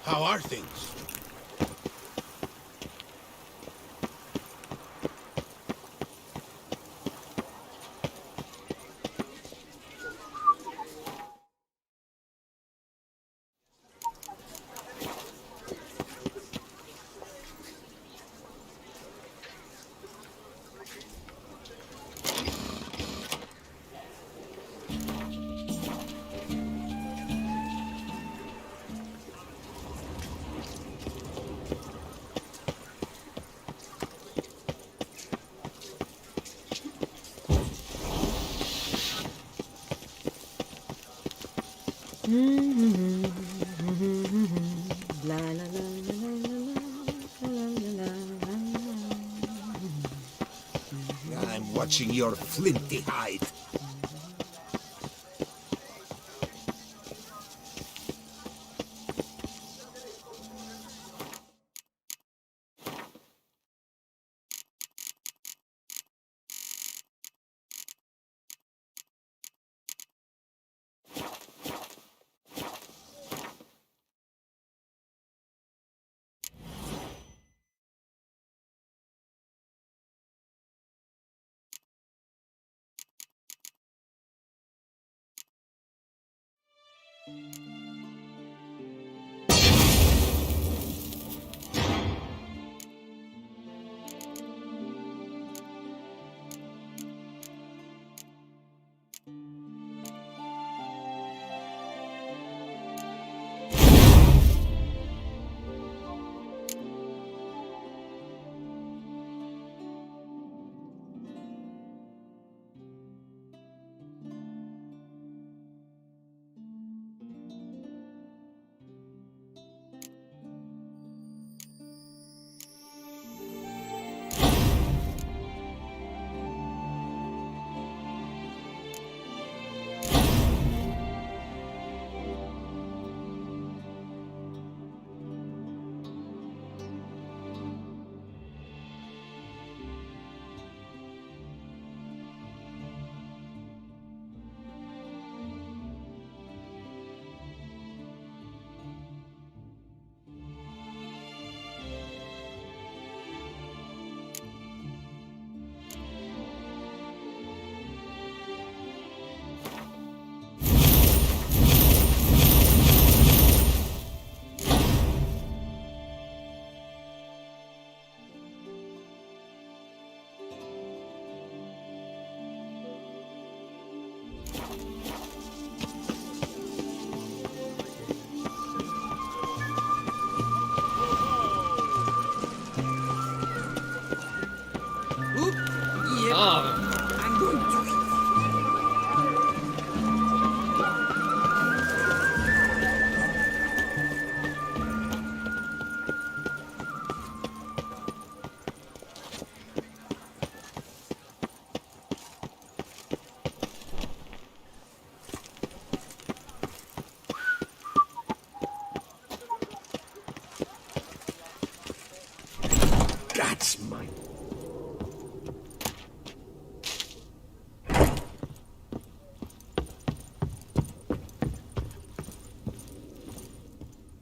How are things? La la la la la la la I'm watching your flinty hide. Oop! Yep. I'm going to. That's mine.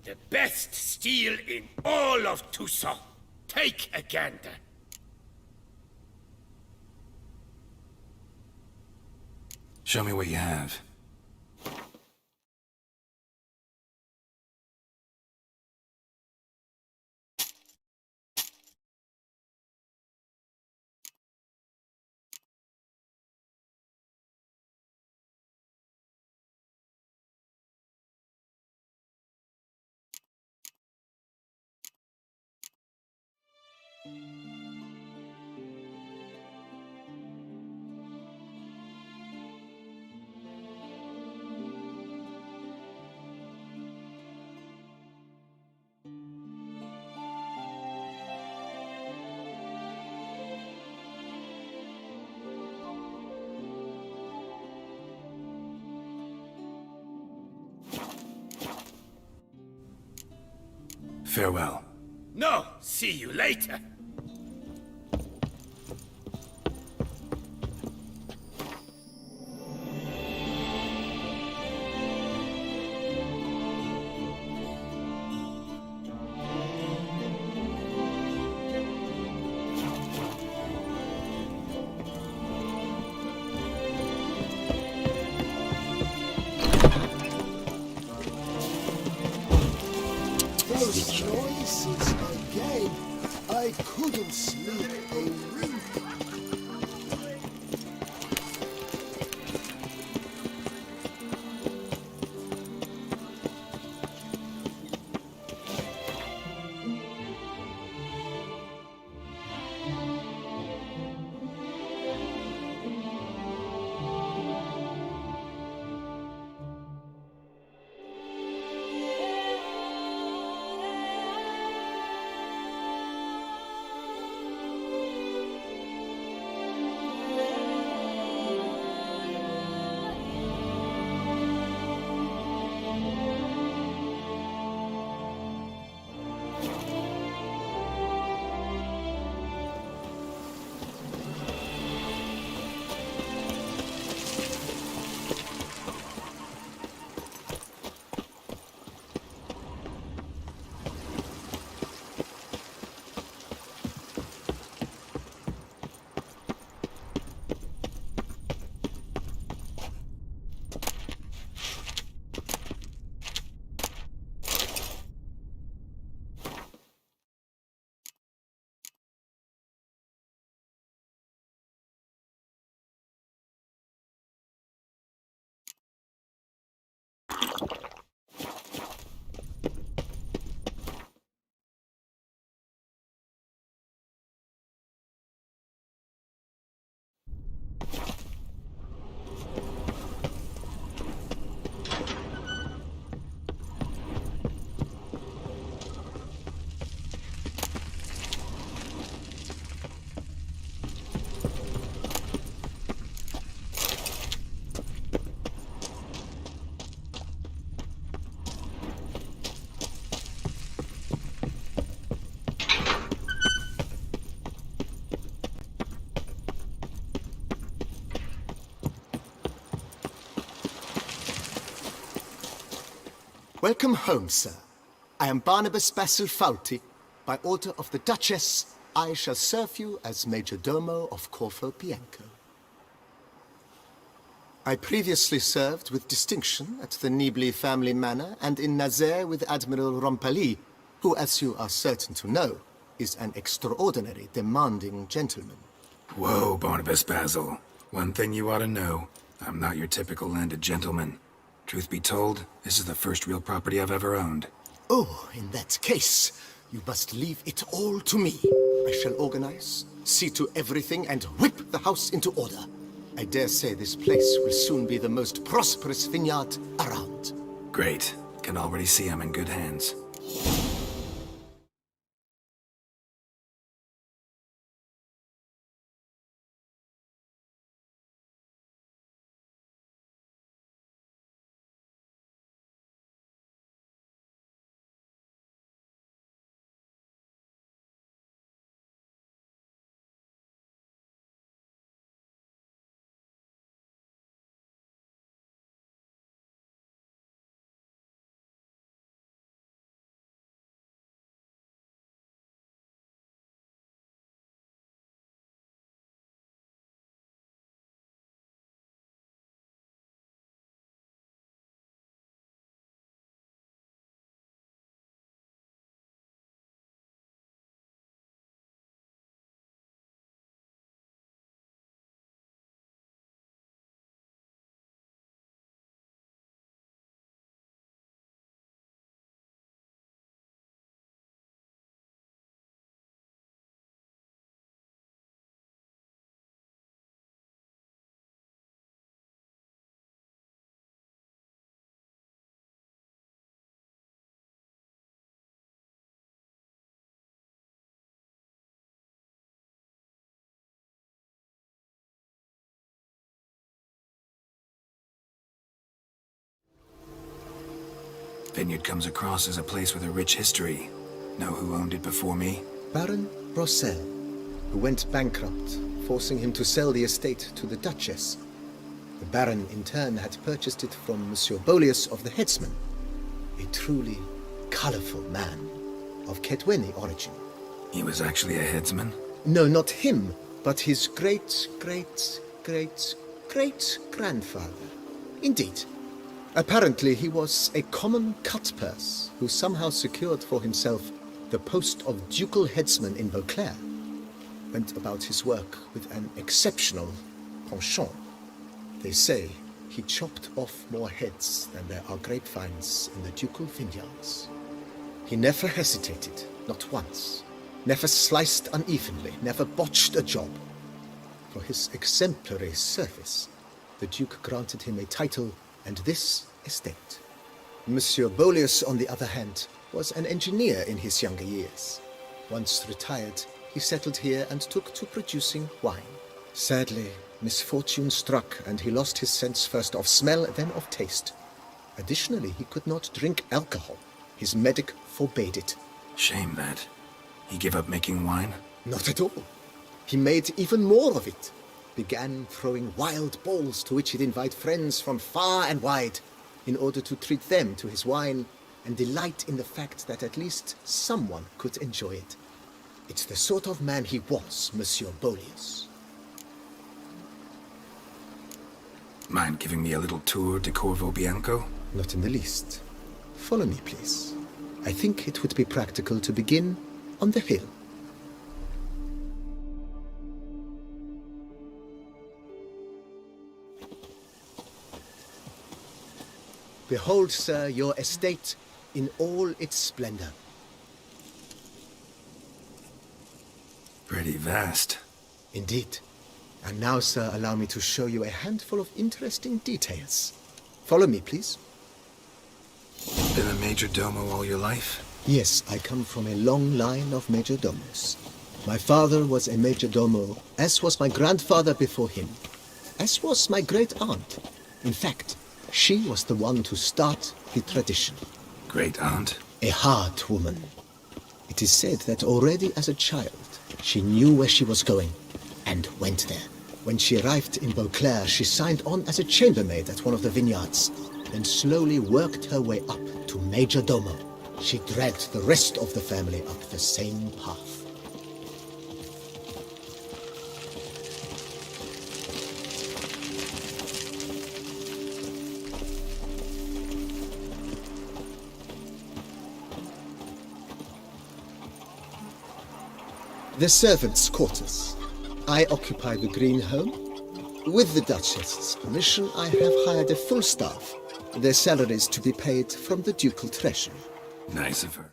The best steel in all of Tucson. Take a gander. Show me what you have. Farewell. No, see you later. Those noises again. I couldn't sleep a wink. Welcome home, sir. I am Barnabas Basil Fawlty. By order of the Duchess, I shall serve you as Major Domo of Corvo Bianco. I previously served with distinction at the Nibli family manor and in Nazaire with Admiral Rompali, who, as you are certain to know, is an extraordinary demanding gentleman. Whoa, Barnabas Basil. One thing you ought to know. I'm not your typical landed gentleman. Truth be told, this is the first real property I've ever owned. Oh, in that case, you must leave it all to me. I shall organize, see to everything, and whip the house into order. I dare say this place will soon be the most prosperous vineyard around. Great. Can already see I'm in good hands. Vineyard comes across as a place with a rich history. Know who owned it before me? Baron Rossel, who went bankrupt, forcing him to sell the estate to the Duchess. The Baron, in turn, had purchased it from Monsieur Bolius of the Headsman, a truly colorful man of Ketweni origin. He was actually a headsman? No, not him, but his great-great-great-great-grandfather. Indeed. Apparently, he was a common cutpurse who somehow secured for himself the post of ducal headsman in Beauclair. Went about his work with an exceptional penchant. They say he chopped off more heads than there are grapevines in the ducal vineyards. He never hesitated, not once. Never sliced unevenly, never botched a job. For his exemplary service, the Duke granted him a title and this estate. Monsieur Bolius, on the other hand, was an engineer in his younger years. Once retired, he settled here and took to producing wine. Sadly, misfortune struck and he lost his sense first of smell, then of taste. Additionally, he could not drink alcohol. His medic forbade it. Shame that. He gave up making wine? Not at all. He made even more of it. Began throwing wild balls to which he'd invite friends from far and wide in order to treat them to his wine and delight in the fact that at least someone could enjoy it. It's the sort of man he was, Monsieur Bolius. Mind giving me a little tour de Corvo Bianco? Not in the least. Follow me, please. I think it would be practical to begin on the hill. Behold, sir, your estate in all its splendor. Pretty vast. Indeed. And now, sir, allow me to show you a handful of interesting details. Follow me, please. Been a major domo all your life? Yes, I come from a long line of major domos. My father was a major domo, as was my grandfather before him, as was my great-aunt. In fact, she was the one to start the tradition. Great-aunt? A hard woman. It is said that already as a child, she knew where she was going, and went there. When she arrived in Beauclair, she signed on as a chambermaid at one of the vineyards, then slowly worked her way up to major domo. She dragged the rest of the family up the same path. The servants' quarters. I occupy the green home. With the Duchess's permission, I have hired a full staff. Their salaries to be paid from the ducal treasury. Nice of her.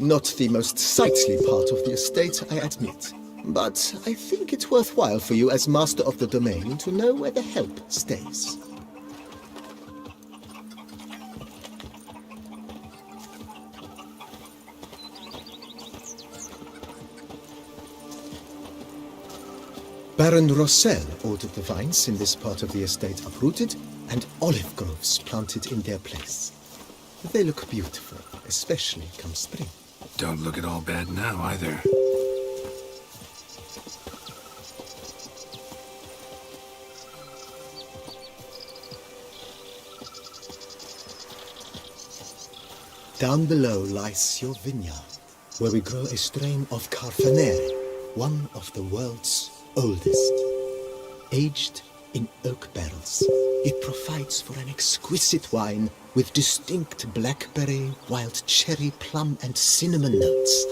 Not the most sightly part of the estate, I admit. But I think it's worthwhile for you as master of the domain to know where the help stays. Baron Rossel ordered the vines in this part of the estate uprooted and olive groves planted in their place. They look beautiful, especially come spring. Don't look at all bad now, either. Down below lies your vineyard, where we grow a strain of Carfanere, one of the world's oldest. Aged in oak barrels, it provides for an exquisite wine with distinct blackberry, wild cherry, plum, and cinnamon notes.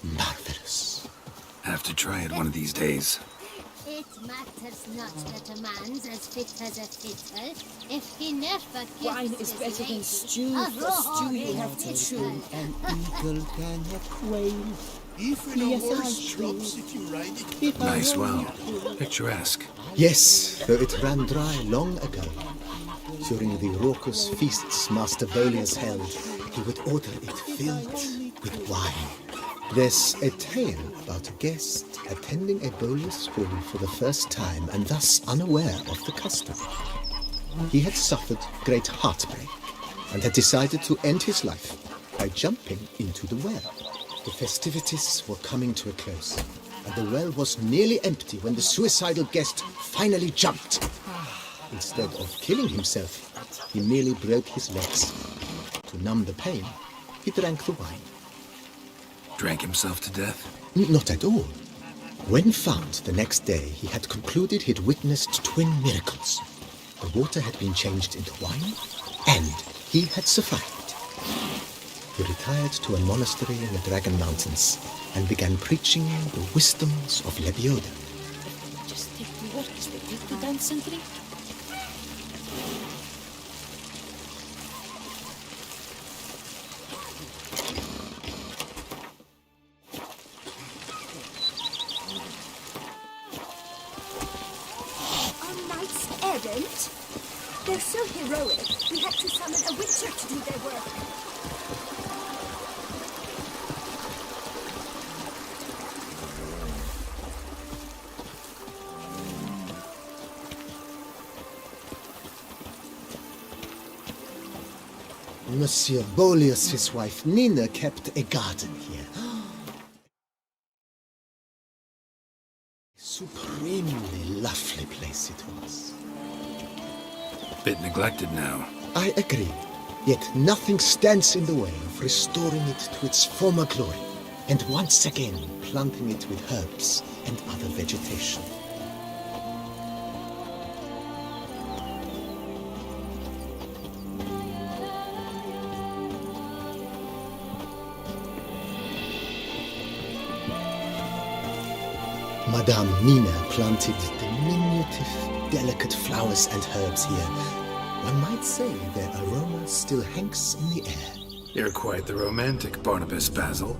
Marvelous. Have to try it one of these days. It matters not that a man's as fit as a fiddle if he never gives Wine is his better than lady stew. a For raw stew you have to chew. fiddle. An eagle can a quail. Even Yes, a I horse do. drops if you ride it. Nice well. Picturesque. Yes, though it ran dry long ago. During the raucous feasts Master Bolius held, he would order it filled with wine. There's a tale about a guest attending a Bolius school for the first time and thus unaware of the custom. He had suffered great heartbreak and had decided to end his life by jumping into the well. The festivities were coming to a close, and the well was nearly empty when the suicidal guest finally jumped. Instead of killing himself, he merely broke his legs. To numb the pain, he drank the wine. Drank himself to death? Not at all. When found the next day, he had concluded he'd witnessed twin miracles. The water had been changed into wine, and he had survived. He retired to a monastery in the Dragon Mountains and began preaching the wisdoms of Lebioda. Just take the work as they take the dance and drink. On knight's errand? They're so heroic, we had to summon a witcher to do their work. Monsieur Bolius, his wife Nina, kept a garden here. A supremely lovely place it was. Bit neglected now. I agree. Yet nothing stands in the way of restoring it to its former glory, and once again planting it with herbs and other vegetation. Madame Nina planted diminutive, delicate flowers and herbs here. One might say their aroma still hangs in the air. You're quite the romantic, Barnabas Basil.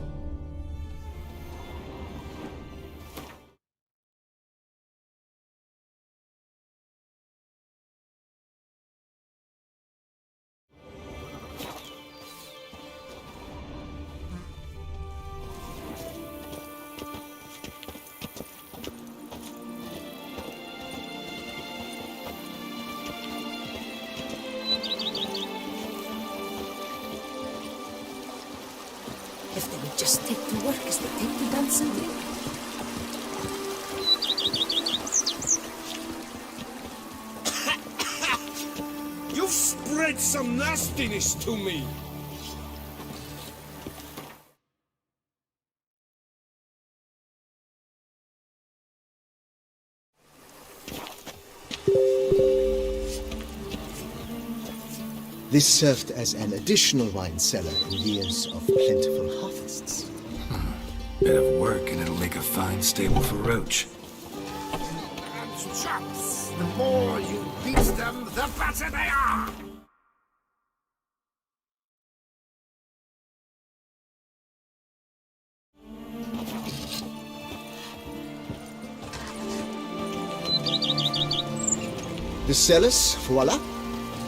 If they would just take the work as they take the dance and drink. You've spread some nastiness to me. This served as an additional wine cellar in years of plentiful harvests. Bit of work and it'll make a fine stable for Roach. And chaps, the more you beat them, the better they are. The cellars, voila.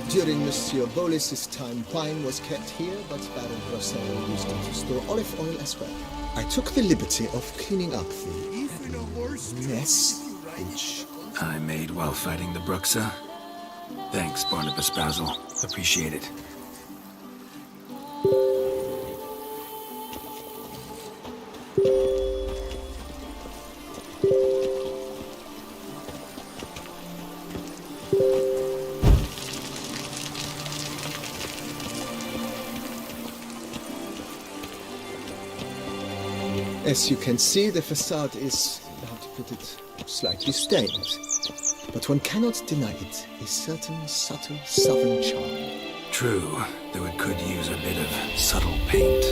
During Monsieur Bolis's time, wine was kept here, but Baron Rosello used it to store olive oil as well. I took the liberty of cleaning up the mess, which I made while fighting the Bruxa. Thanks, Barnabas Basil. Appreciate it. as you can see, the facade is, how to put it, slightly stained. But one cannot deny it, a certain subtle southern charm. True, though it could use a bit of subtle paint.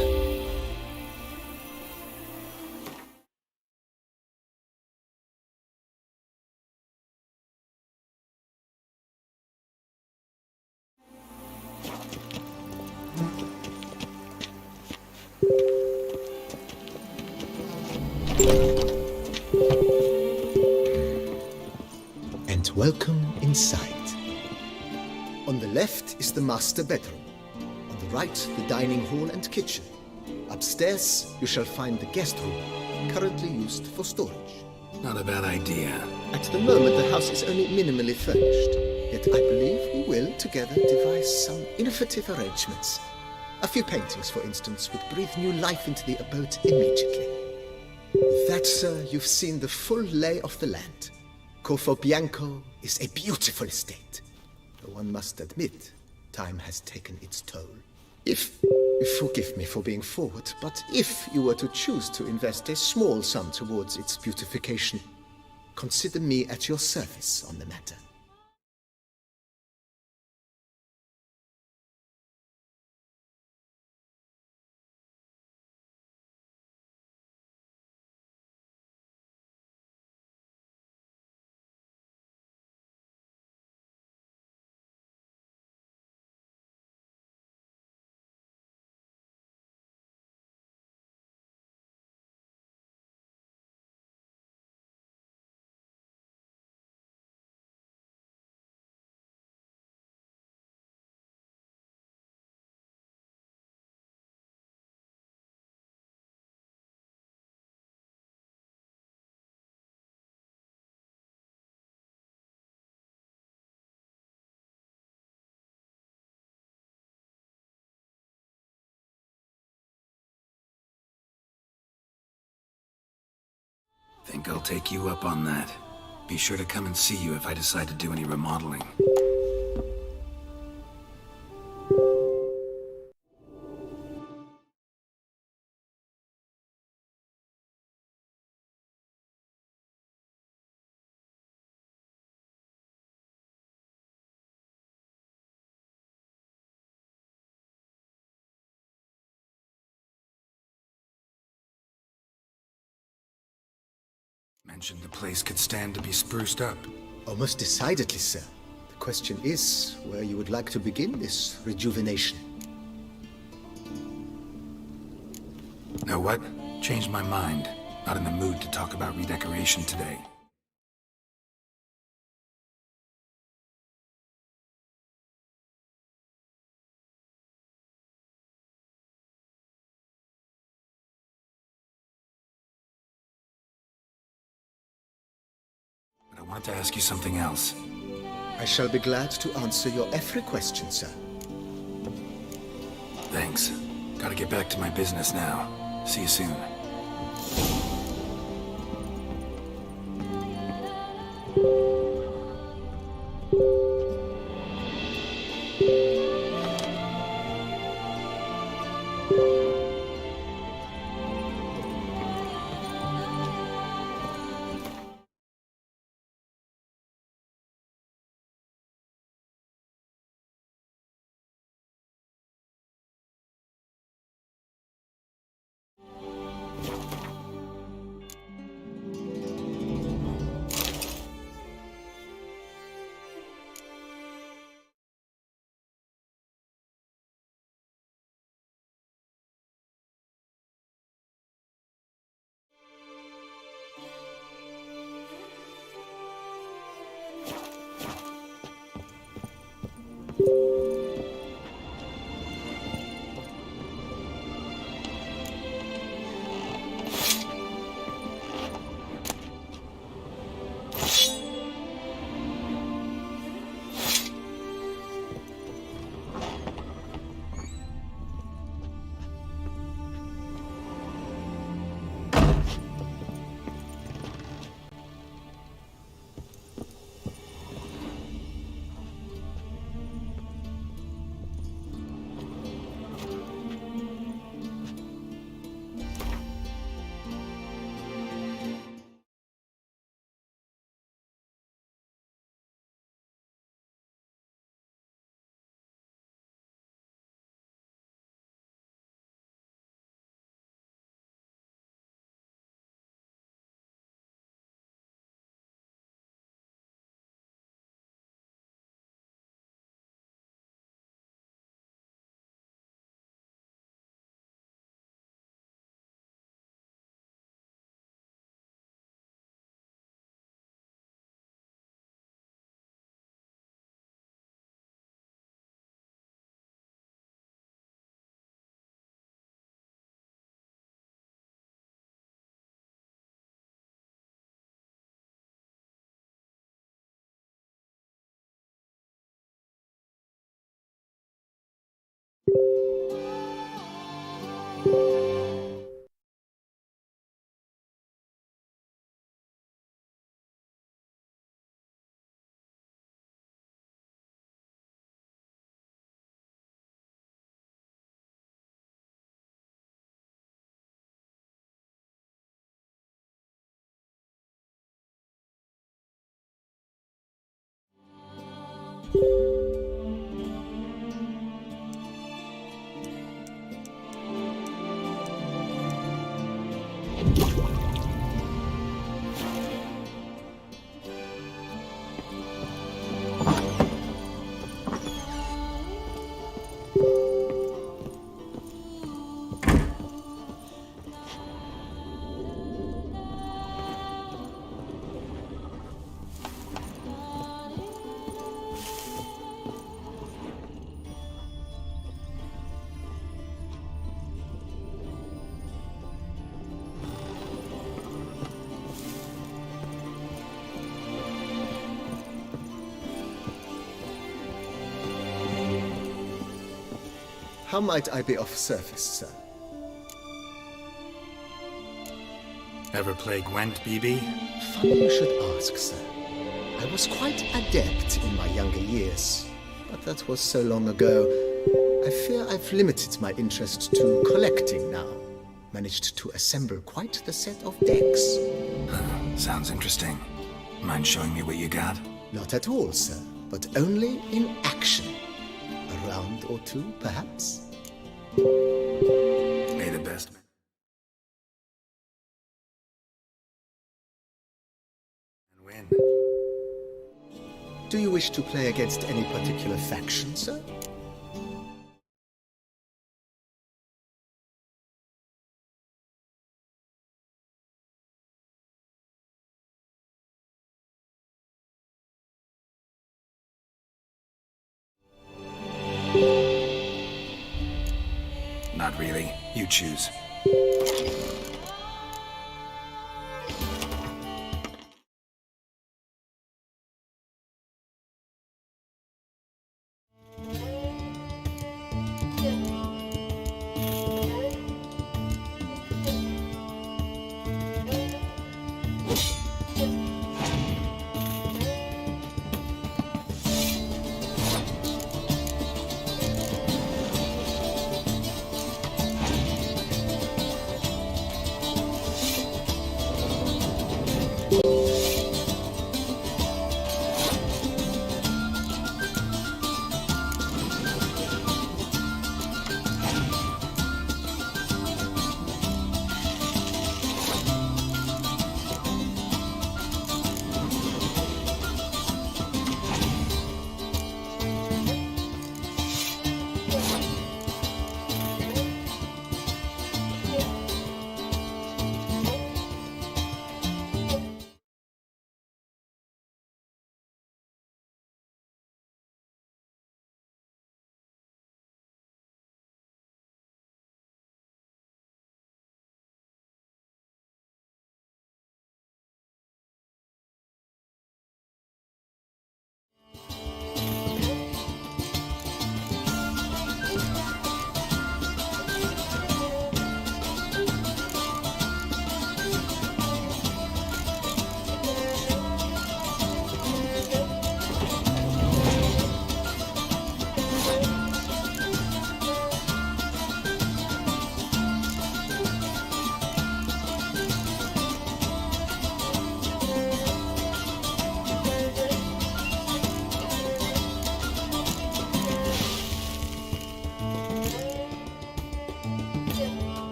And welcome inside. On the left is the master bedroom. On the right, the dining hall and kitchen. Upstairs, you shall find the guest room, currently used for storage. Not a bad idea. At the moment, the house is only minimally furnished. Yet I believe we will, together, devise some innovative arrangements. A few paintings, for instance, would breathe new life into the abode immediately. With that, sir, you've seen the full lay of the land. Corvo Bianco is a beautiful estate. Though one must admit, time has taken its toll. Forgive me for being forward, but if you were to choose to invest a small sum towards its beautification, consider me at your service on the matter. Think I'll take you up on that. Be sure to come and see you if I decide to do any remodeling. Mentioned the place could stand to be spruced up. Oh, most decidedly, sir. The question is where you would like to begin this rejuvenation. Know what? Changed my mind. Not in the mood to talk about redecoration today. But I wanted to ask you something else. I shall be glad to answer your every question, sir. Thanks. Gotta get back to my business now. See you soon. How might I be of service, sir? Ever play Gwent, BB? Funny you should ask, sir. I was quite adept in my younger years, but that was so long ago. I fear I've limited my interest to collecting now. Managed to assemble quite the set of decks. Sounds interesting. Mind showing me what you got? Not at all, sir, but only in action. A round or two, perhaps? May the best man win. Do you wish to play against any particular faction, sir? Not really. You choose.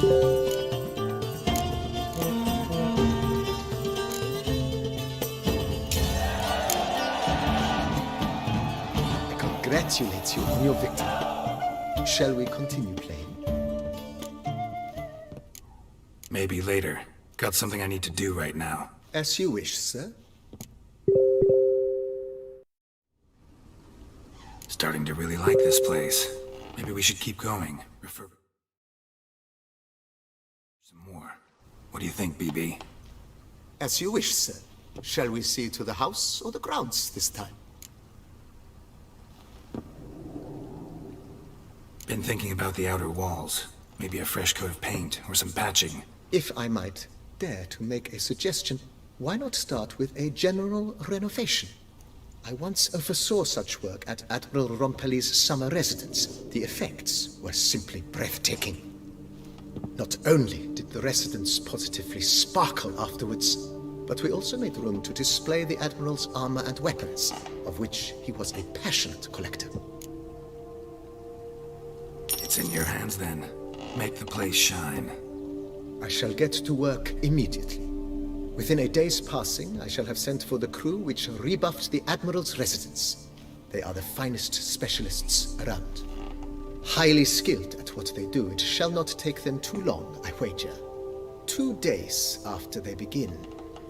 I congratulate you on your victory. Shall we continue playing? Maybe later. Got something I need to do right now. As you wish, sir. Starting to really like this place. Maybe we should keep going. Refer some more. What do you think, BB? As you wish, sir. Shall we see to the house or the grounds this time? Been thinking about the outer walls. Maybe a fresh coat of paint or some patching. If I might dare to make a suggestion, why not start with a general renovation? I once oversaw such work at Admiral Rompelli's summer residence. The effects were simply breathtaking. Not only did the residence positively sparkle afterwards, but we also made room to display the Admiral's armor and weapons, of which he was a passionate collector. It's in your hands then. Make the place shine. I shall get to work immediately. Within a day's passing, I shall have sent for the crew which rebuffed the Admiral's residence. They are the finest specialists around. Highly skilled at what they do, it shall not take them too long, I wager. 2 days after they begin,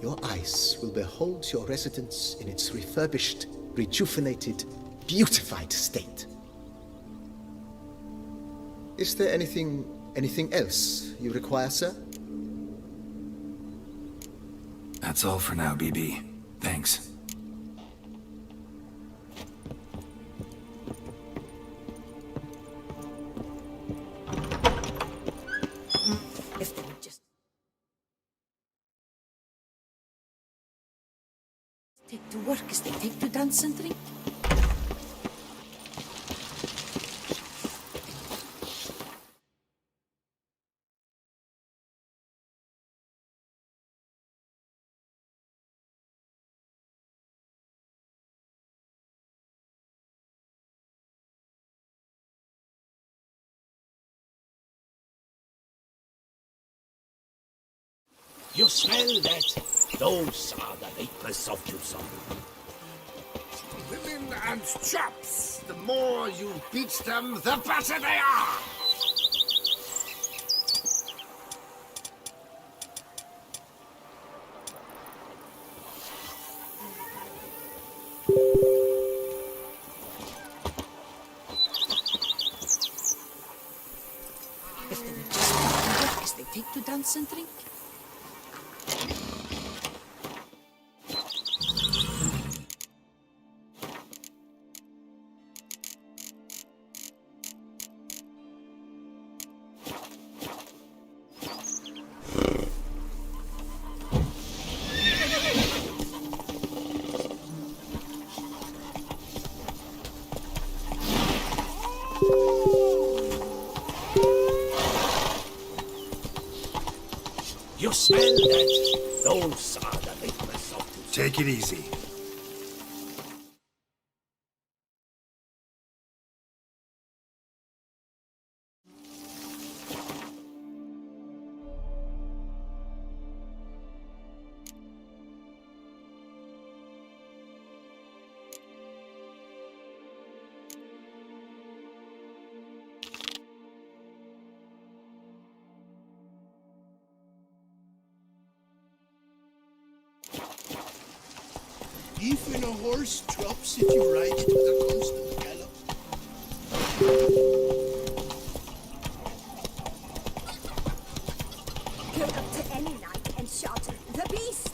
your eyes will behold your residence in its refurbished, rejuvenated, beautified state. Is there anything else you require, sir? That's all for now, BB. Thanks. If they would just take to work as they take to dance and drink. You smell that? Those are the vapors of Tucson. Women and chops. The more you beat them, the better they are. If they would just take to work as they take to dance and drink. You smell that? Those are the vapors of Tucson. Take it easy. Even a horse drops if you ride it with a constant gallop. Go up to any knight and shout, "The beast!"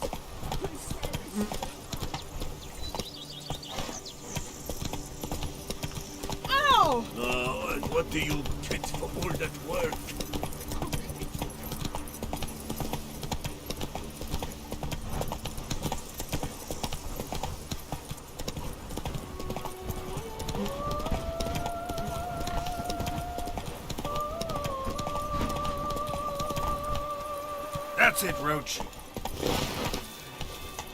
Ow! Oh, and what do you get for all that work? That's it, Roach.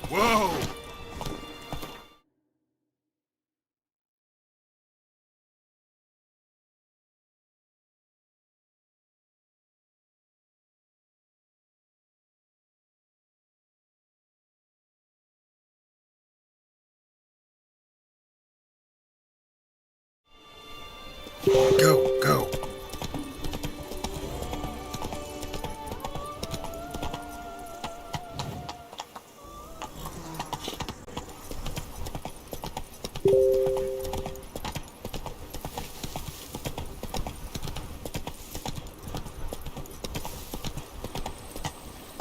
Whoa! Go, go.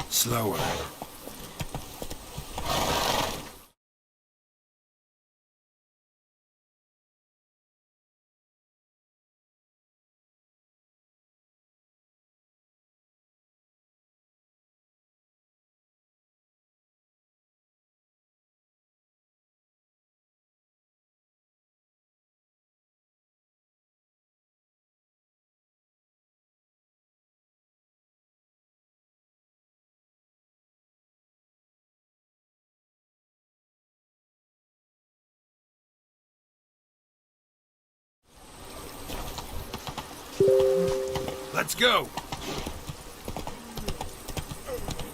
Slower. Let's go!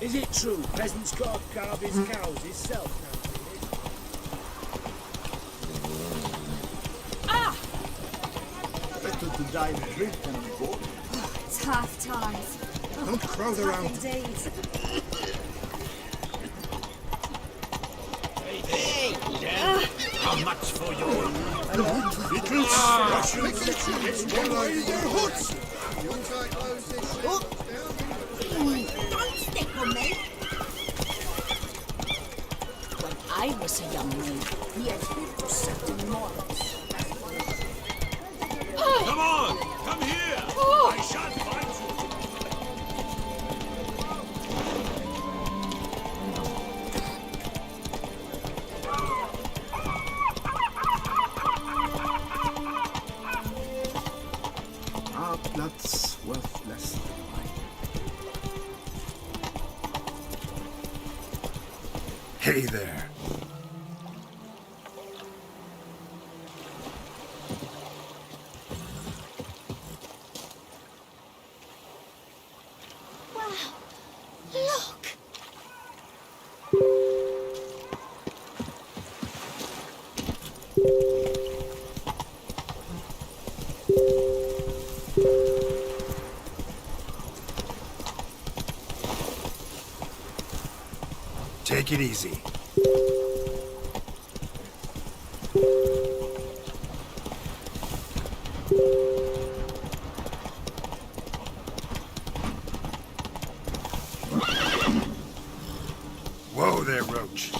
Is it true peasants can't carve his cows himself now? Better to die in drink than be born. It's half times. Don't crowd around. Days. How much for your... Beetles, Russians, it's one over their hoods. Don't stick on me! When I was a young maid, we adhered to certain morals. Come on! Come here! I shan't fight you! Our blood's worth less than mine. Hey there. Wow. Look. Take it easy. Whoa there, Roach.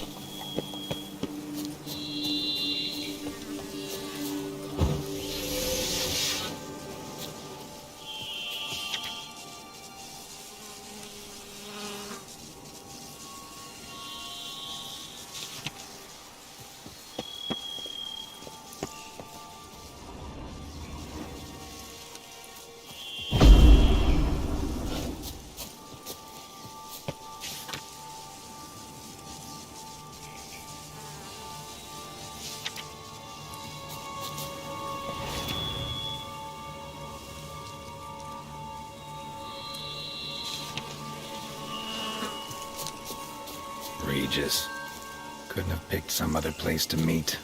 Regis. Couldn't have picked some other place to meet.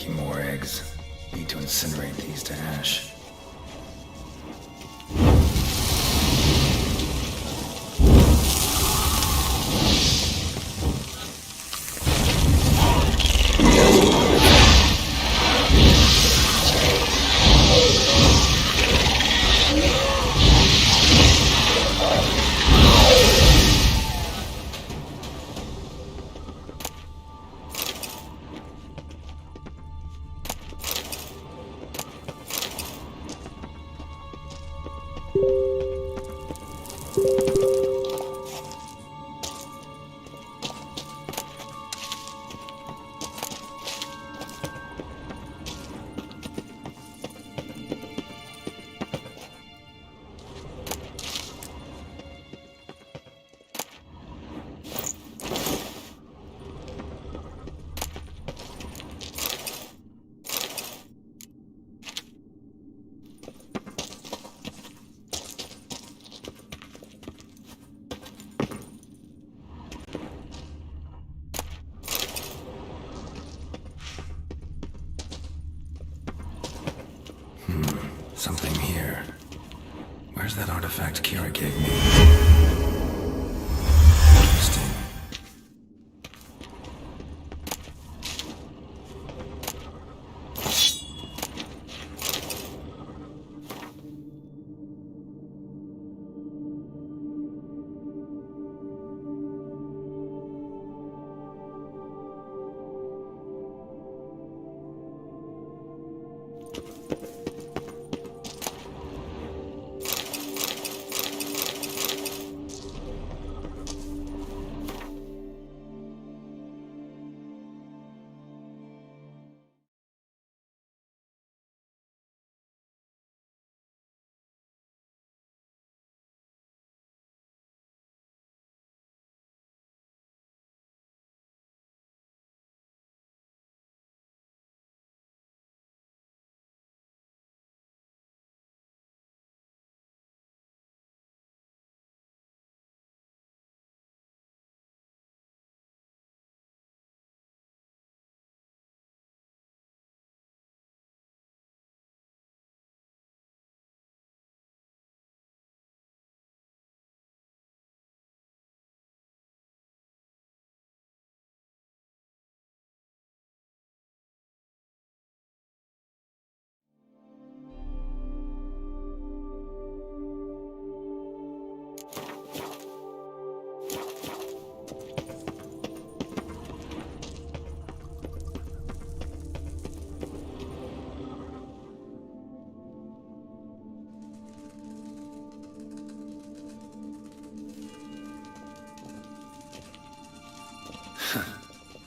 making more eggs. Need to incinerate these to ash. Something here. Where's that artifact Kira gave me? Interesting.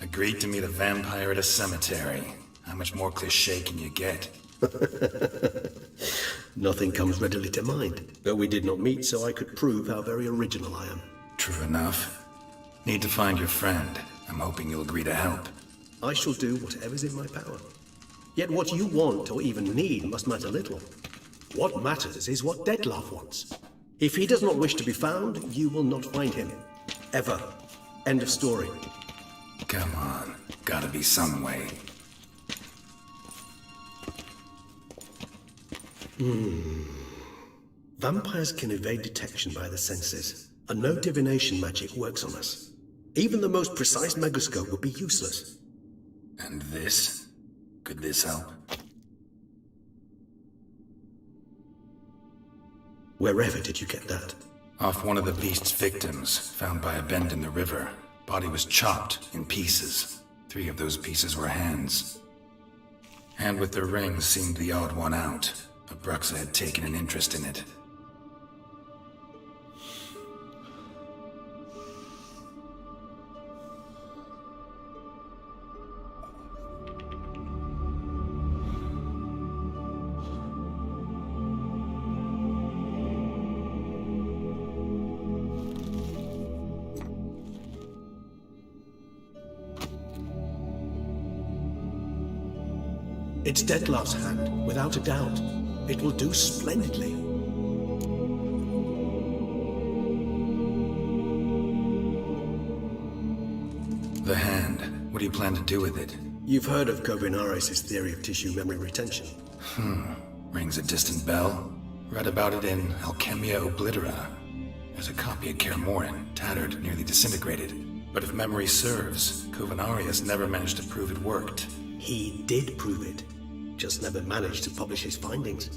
Agreed to meet a vampire at a cemetery. How much more cliché can you get? Nothing comes readily to mind. But we did not meet, so I could prove how very original I am. True enough. Need to find your friend. I'm hoping you'll agree to help. I shall do whatever's in my power. Yet what you want or even need must matter little. What matters is what Dettlaff wants. If he does not wish to be found, you will not find him. Ever. End of story. Come on. Gotta be some way. Vampires can evade detection by the senses, and no divination magic works on us. Even the most precise megascope would be useless. And this? Could this help? Wherever did you get that? Off one of the beast's victims, found by a bend in the river. Body was chopped in pieces. 3 of those pieces were hands. Hand with the ring seemed the odd one out. Abruxa had taken an interest in it. It's Dettlaff's hand, without a doubt. It will do splendidly. The hand. What do you plan to do with it? You've heard of Kovinaris' theory of tissue memory retention. Rings a distant bell. Read about it in Alchemia Oblitera. There's a copy of Kermorin, tattered, nearly disintegrated. But if memory serves, Kovinaris never managed to prove it worked. He did prove it, just never managed to publish his findings.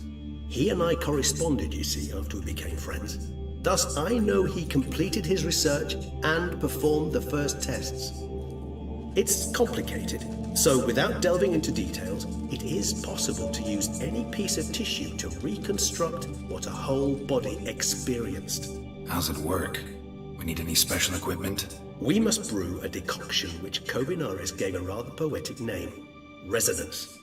He and I corresponded, you see, after we became friends. Thus, I know he completed his research and performed the first tests. It's complicated, so without delving into details, it is possible to use any piece of tissue to reconstruct what a whole body experienced. How's it work? We need any special equipment? We must brew a decoction which Kovinaris gave a rather poetic name, resonance.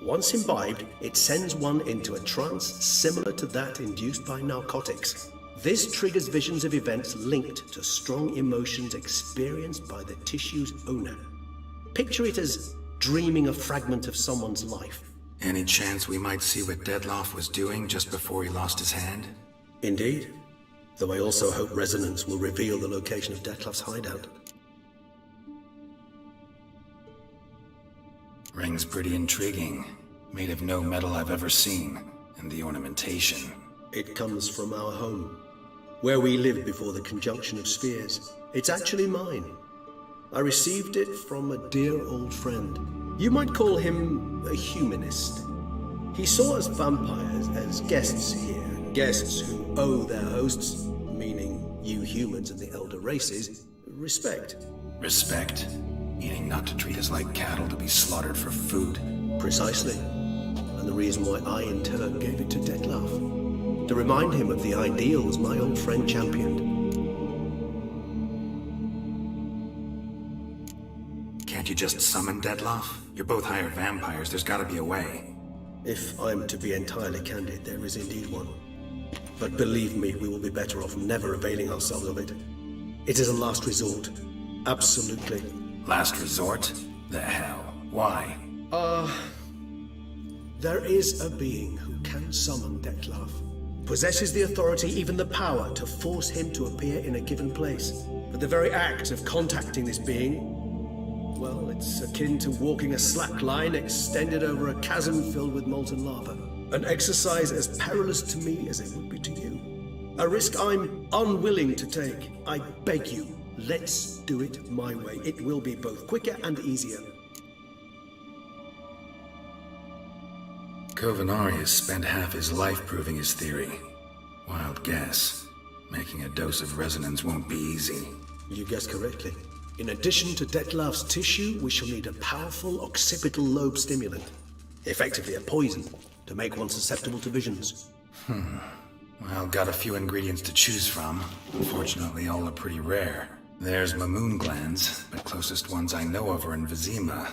Once imbibed, it sends one into a trance similar to that induced by narcotics. This triggers visions of events linked to strong emotions experienced by the tissue's owner. Picture it as dreaming a fragment of someone's life. Any chance we might see what Dettlaff was doing just before he lost his hand? Indeed. Though I also hope resonance will reveal the location of Dettlaff's hideout. Ring's pretty intriguing. Made of no metal I've ever seen. And the ornamentation. It comes from our home, where we lived before the conjunction of spheres. It's actually mine. I received it from a dear old friend. You might call him a humanist. He saw us vampires as guests here, guests who owe their hosts, meaning you humans and the elder races, respect. Respect? Meaning not to treat us like cattle to be slaughtered for food? Precisely. And the reason why I in turn gave it to Dettlaff. To remind him of the ideals my old friend championed. Can't you just summon Dettlaff? You're both hired vampires, there's gotta be a way. If I'm to be entirely candid, there is indeed one. But believe me, we will be better off never availing ourselves of it. It is a last resort. Absolutely. Last resort? The hell? Why? There is a being who can summon Dettlaff. Possesses the authority, even the power, to force him to appear in a given place. But the very act of contacting this being, well, it's akin to walking a slack line extended over a chasm filled with molten lava. An exercise as perilous to me as it would be to you. A risk I'm unwilling to take. I beg you, let's do it my way. It will be both quicker and easier. Kovinaris spent half his life proving his theory. Wild guess. Making a dose of resonance won't be easy. You guessed correctly. In addition to Dettlaff's tissue, we shall need a powerful occipital lobe stimulant. Effectively a poison, to make one susceptible to visions. Well, got a few ingredients to choose from. Unfortunately, all are pretty rare. There's Mamoon glands, but closest ones I know of are in Vizima.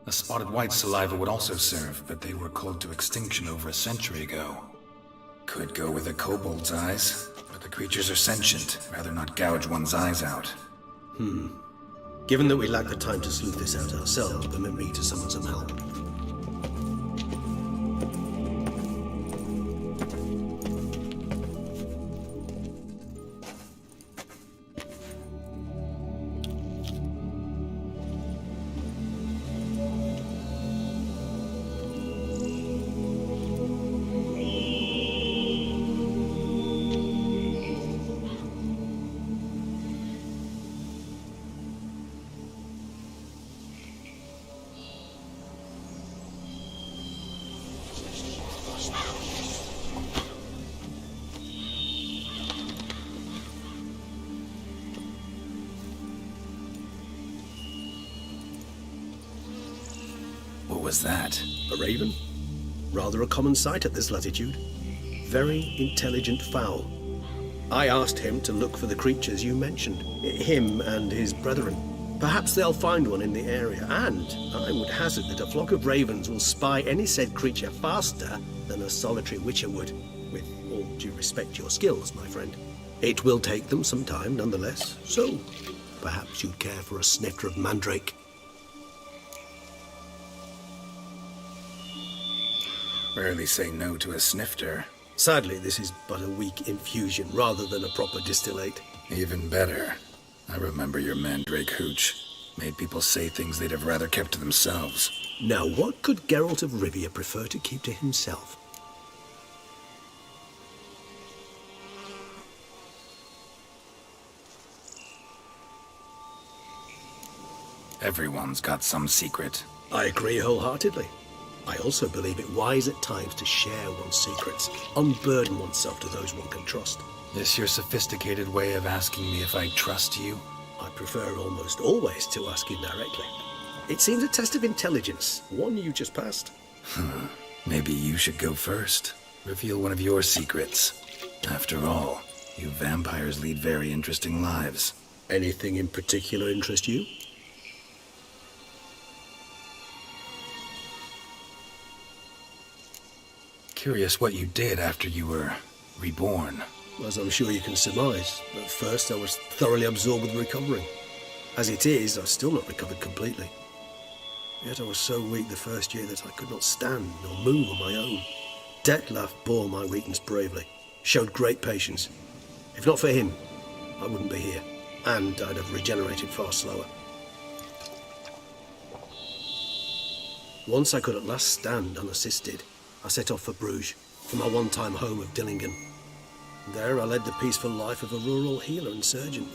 A spotted white saliva would also serve, but they were cold to extinction over a century ago. Could go with a kobold's eyes, but the creatures are sentient. Rather not gouge one's eyes out. Given that we lack the time to sleuth this out ourselves, permit me to summon some help. What was that? A raven? Rather a common sight at this latitude. Very intelligent fowl. I asked him to look for the creatures you mentioned. Him and his brethren. Perhaps they'll find one in the area, and I would hazard that a flock of ravens will spy any said creature faster than a solitary witcher would. With all due respect to your skills, my friend. It will take them some time, nonetheless, so perhaps you'd care for a snifter of mandrake. Rarely say no to a snifter. Sadly, this is but a weak infusion rather than a proper distillate. Even better. I remember your mandrake hooch. Made people say things they'd have rather kept to themselves. Now, what could Geralt of Rivia prefer to keep to himself? Everyone's got some secret. I agree wholeheartedly. I also believe it wise at times to share one's secrets, unburden oneself to those one can trust. This your sophisticated way of asking me if I trust you? I prefer almost always to ask you directly. It seems a test of intelligence, one you just passed. Maybe you should go first. Reveal one of your secrets. After all, you vampires lead very interesting lives. Anything in particular interest you? Curious what you did after you were reborn. As I'm sure you can surmise, at first I was thoroughly absorbed with recovering. As it is, I've still not recovered completely. Yet I was so weak the first year that I could not stand nor move on my own. Detlef bore my weakness bravely, showed great patience. If not for him, I wouldn't be here, and I'd have regenerated far slower. Once I could at last stand unassisted, I set off for Bruges, from my one-time home of Dillingen. There I led the peaceful life of a rural healer and surgeon,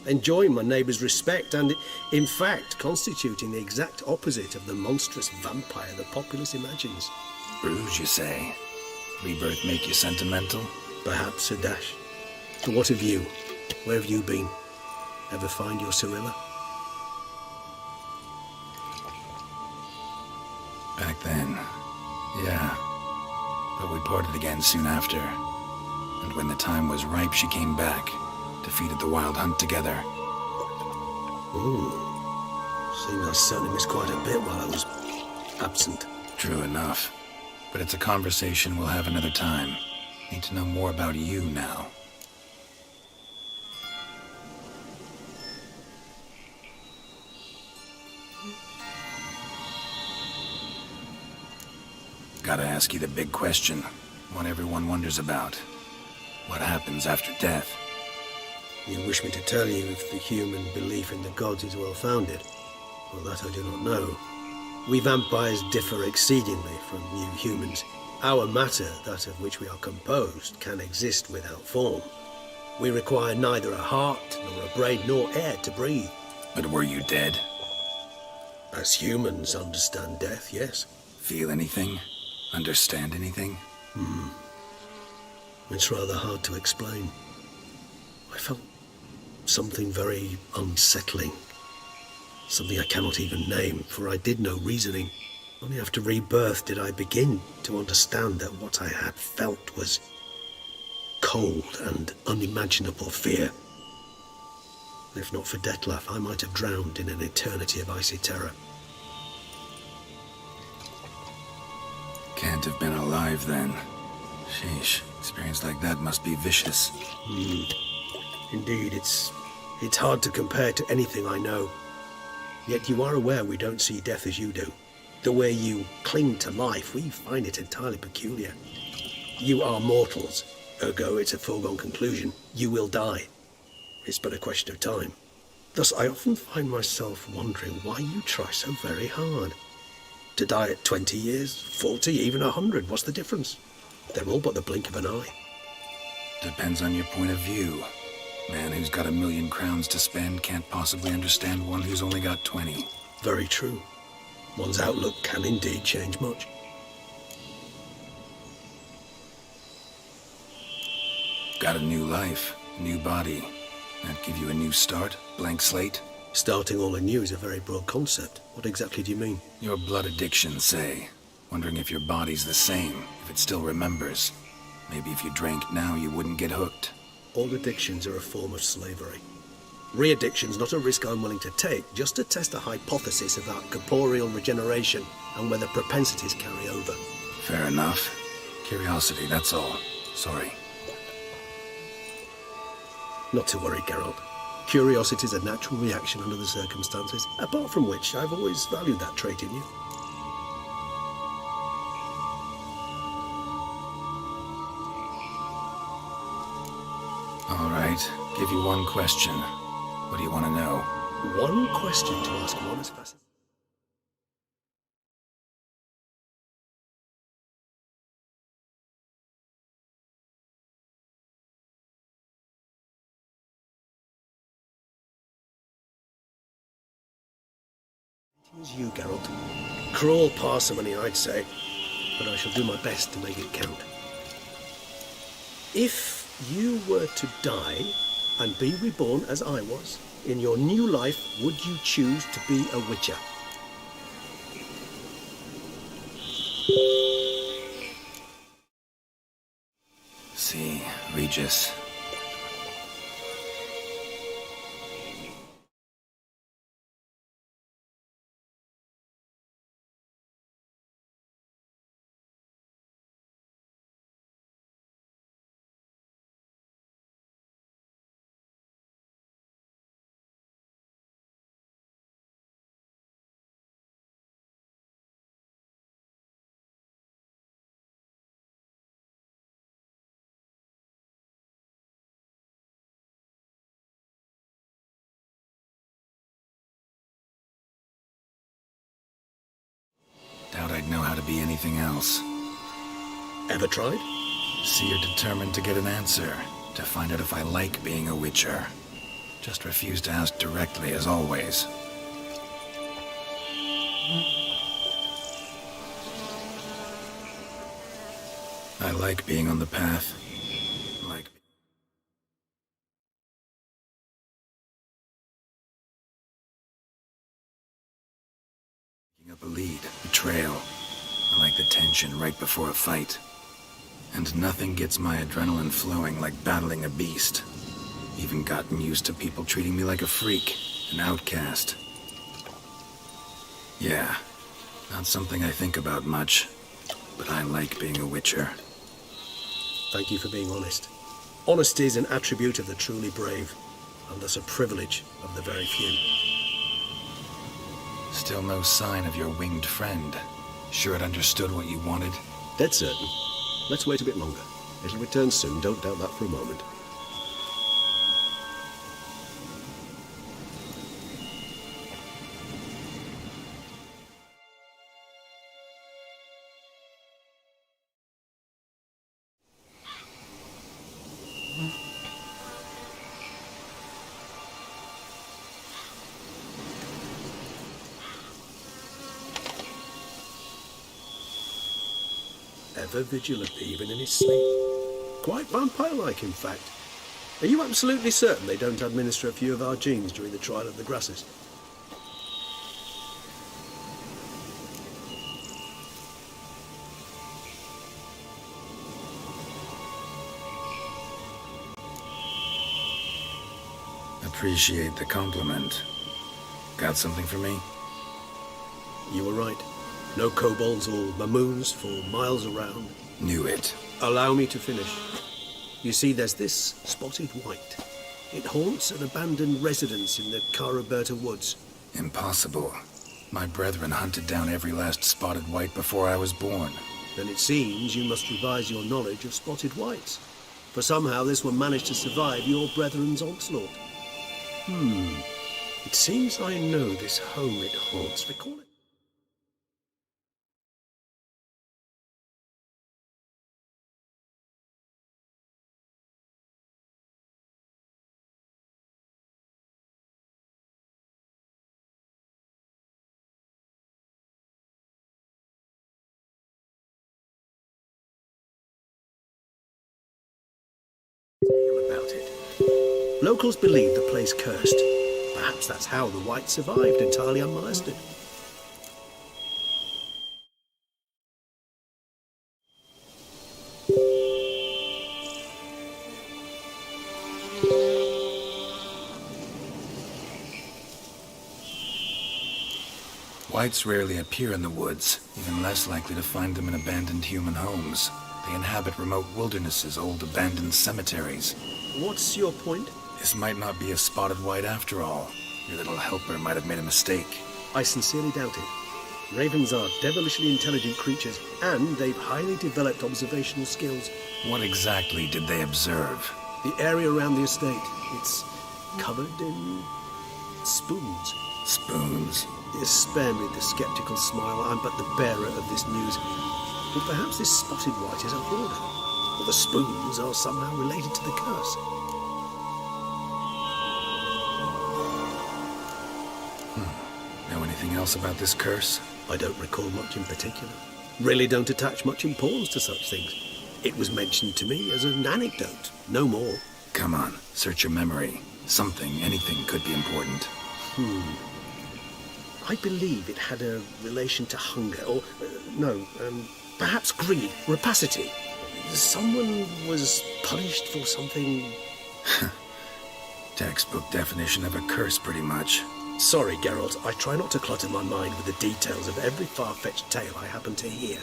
enjoying my neighbours' respect and, in fact, constituting the exact opposite of the monstrous vampire the populace imagines. Bruges, you say? Rebirth make you sentimental? Perhaps a dash. But what of you? Where have you been? Ever find your Cirilla? Back then, yeah. But we parted again soon after. And when the time was ripe, she came back. Defeated the Wild Hunt together. Seems I certainly missed quite a bit while I was absent. True enough. But it's a conversation we'll have another time. Need to know more about you now. Gotta ask you the big question. One everyone wonders about. What happens after death? You wish me to tell you if the human belief in the gods is well founded? Well, that I do not know. We vampires differ exceedingly from you humans. Our matter, that of which we are composed, can exist without form. We require neither a heart, nor a brain, nor air to breathe. But were you dead? As humans understand death, yes. Feel anything? Understand anything? It's rather hard to explain. I felt something very unsettling. Something I cannot even name, for I did no reasoning. Only after rebirth did I begin to understand that what I had felt was cold and unimaginable fear. If not for Detlef, I might have drowned in an eternity of icy terror. Can't have been alive then. Sheesh, experience like that must be vicious. Indeed, it's hard to compare to anything I know. Yet you are aware we don't see death as you do. The way you cling to life, we find it entirely peculiar. You are mortals, ergo it's a foregone conclusion. You will die. It's but a question of time. Thus, I often find myself wondering why you try so very hard. To die at 20 years, 40, even 100, what's the difference? They're all but the blink of an eye. Depends on your point of view. Man who's got 1,000,000 crowns to spend can't possibly understand one who's only got 20. Very true. One's outlook can indeed change much. Got a new life, a new body. That give you a new start? Blank slate? Starting all anew is a very broad concept. What exactly do you mean? Your blood addiction, say. Wondering if your body's the same, if it still remembers. Maybe if you drank now, you wouldn't get hooked. All addictions are a form of slavery. Re-addiction's not a risk I'm willing to take, just to test a hypothesis about corporeal regeneration and whether propensities carry over. Fair enough. Curiosity, that's all. Sorry. Not to worry, Geralt. Curiosity is a natural reaction under the circumstances, apart from which I've always valued that trait in you. All right, give you one question. What do you want to know? one question to ask one as fascinating. As you, Geralt. Crawl parsimony, I'd say, but I shall do my best to make it count. If you were to die and be reborn as I was, in your new life, would you choose to be a witcher? See, Regis. Doubt I'd know how to be anything else. Ever tried? See, you're determined to get an answer, to find out if I like being a witcher. Just refuse to ask directly, as always. I like being on the path. Like picking up a lead, a trail. I like the tension right before a fight. And nothing gets my adrenaline flowing like battling a beast. Even gotten used to people treating me like a freak, an outcast. Yeah, not something I think about much, but I like being a witcher. Thank you for being honest. Honesty is an attribute of the truly brave, and thus a privilege of the very few. Still no sign of your winged friend. Sure it understood what you wanted? Dead certain. Let's wait a bit longer. It'll return soon, don't doubt that for a moment. Ever vigilant, even in his sleep. Quite vampire-like, in fact. Are you absolutely certain they don't administer a few of our genes during the trial of the grasses? Appreciate the compliment. Got something for me? You were right. No kobolds or mamoons for miles around. Knew it. Allow me to finish. You see, there's this spotted white. It haunts an abandoned residence in the Caraberta woods. Impossible. My brethren hunted down every last spotted white before I was born. Then it seems you must revise your knowledge of spotted whites. For somehow this one managed to survive your brethren's onslaught. It seems I know this home it haunts. Recall it. About it. Locals believe the place cursed. Perhaps that's how the whites survived, entirely unmolested. Whites rarely appear in the woods, even less likely to find them in abandoned human homes. They inhabit remote wildernesses, old abandoned cemeteries. What's your point? This might not be a spotted white after all. Your little helper might have made a mistake. I sincerely doubt it. Ravens are devilishly intelligent creatures, and they've highly developed observational skills. What exactly did they observe? The area around the estate, it's covered in spoons. Spoons? Spare me the skeptical smile. I'm but the bearer of this news. But perhaps this spotted white is a hoarder, or the spoons are somehow related to the curse. Know anything else about this curse? I don't recall much in particular. Really don't attach much importance to such things. It was mentioned to me as an anecdote, no more. Come on, search your memory. Something, anything could be important. I believe it had a relation to hunger, or, perhaps greed, rapacity. Someone was punished for something... Textbook definition of a curse, pretty much. Sorry, Geralt, I try not to clutter my mind with the details of every far-fetched tale I happen to hear.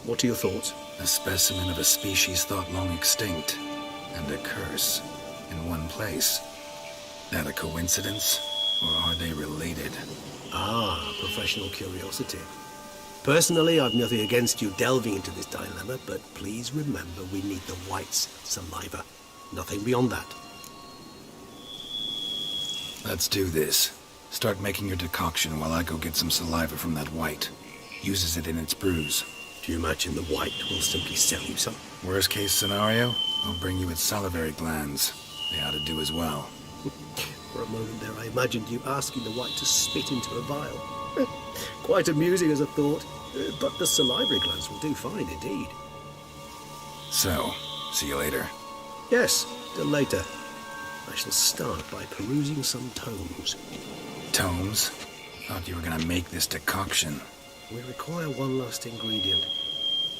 What are your thoughts? A specimen of a species thought long extinct, and a curse in one place. That a coincidence, or are they related? Ah, professional curiosity. Personally, I've nothing against you delving into this dilemma, but please remember we need the white's saliva. Nothing beyond that. Let's do this. Start making your decoction while I go get some saliva from that white. Uses it in its brews. Do you imagine the white will simply sell you some? Worst case scenario, I'll bring you its salivary glands. They ought to do as well. For a moment there, I imagined you asking the white to spit into a vial. Quite amusing as a thought, but the salivary glands will do fine indeed. So, see you later. Yes, till later. I shall start by perusing some tomes. Tomes? Thought you were gonna make this decoction. We require one last ingredient.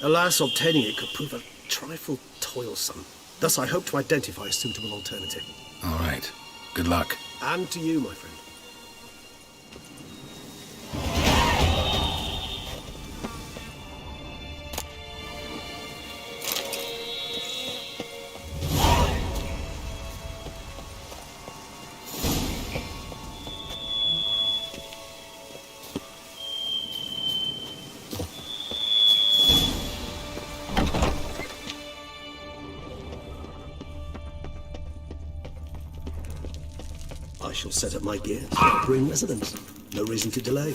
Alas, obtaining it could prove a trifle toilsome. Thus, I hope to identify a suitable alternative. All right. Good luck. And to you, my friend. I shall set up my gear, bring residence. No reason to delay.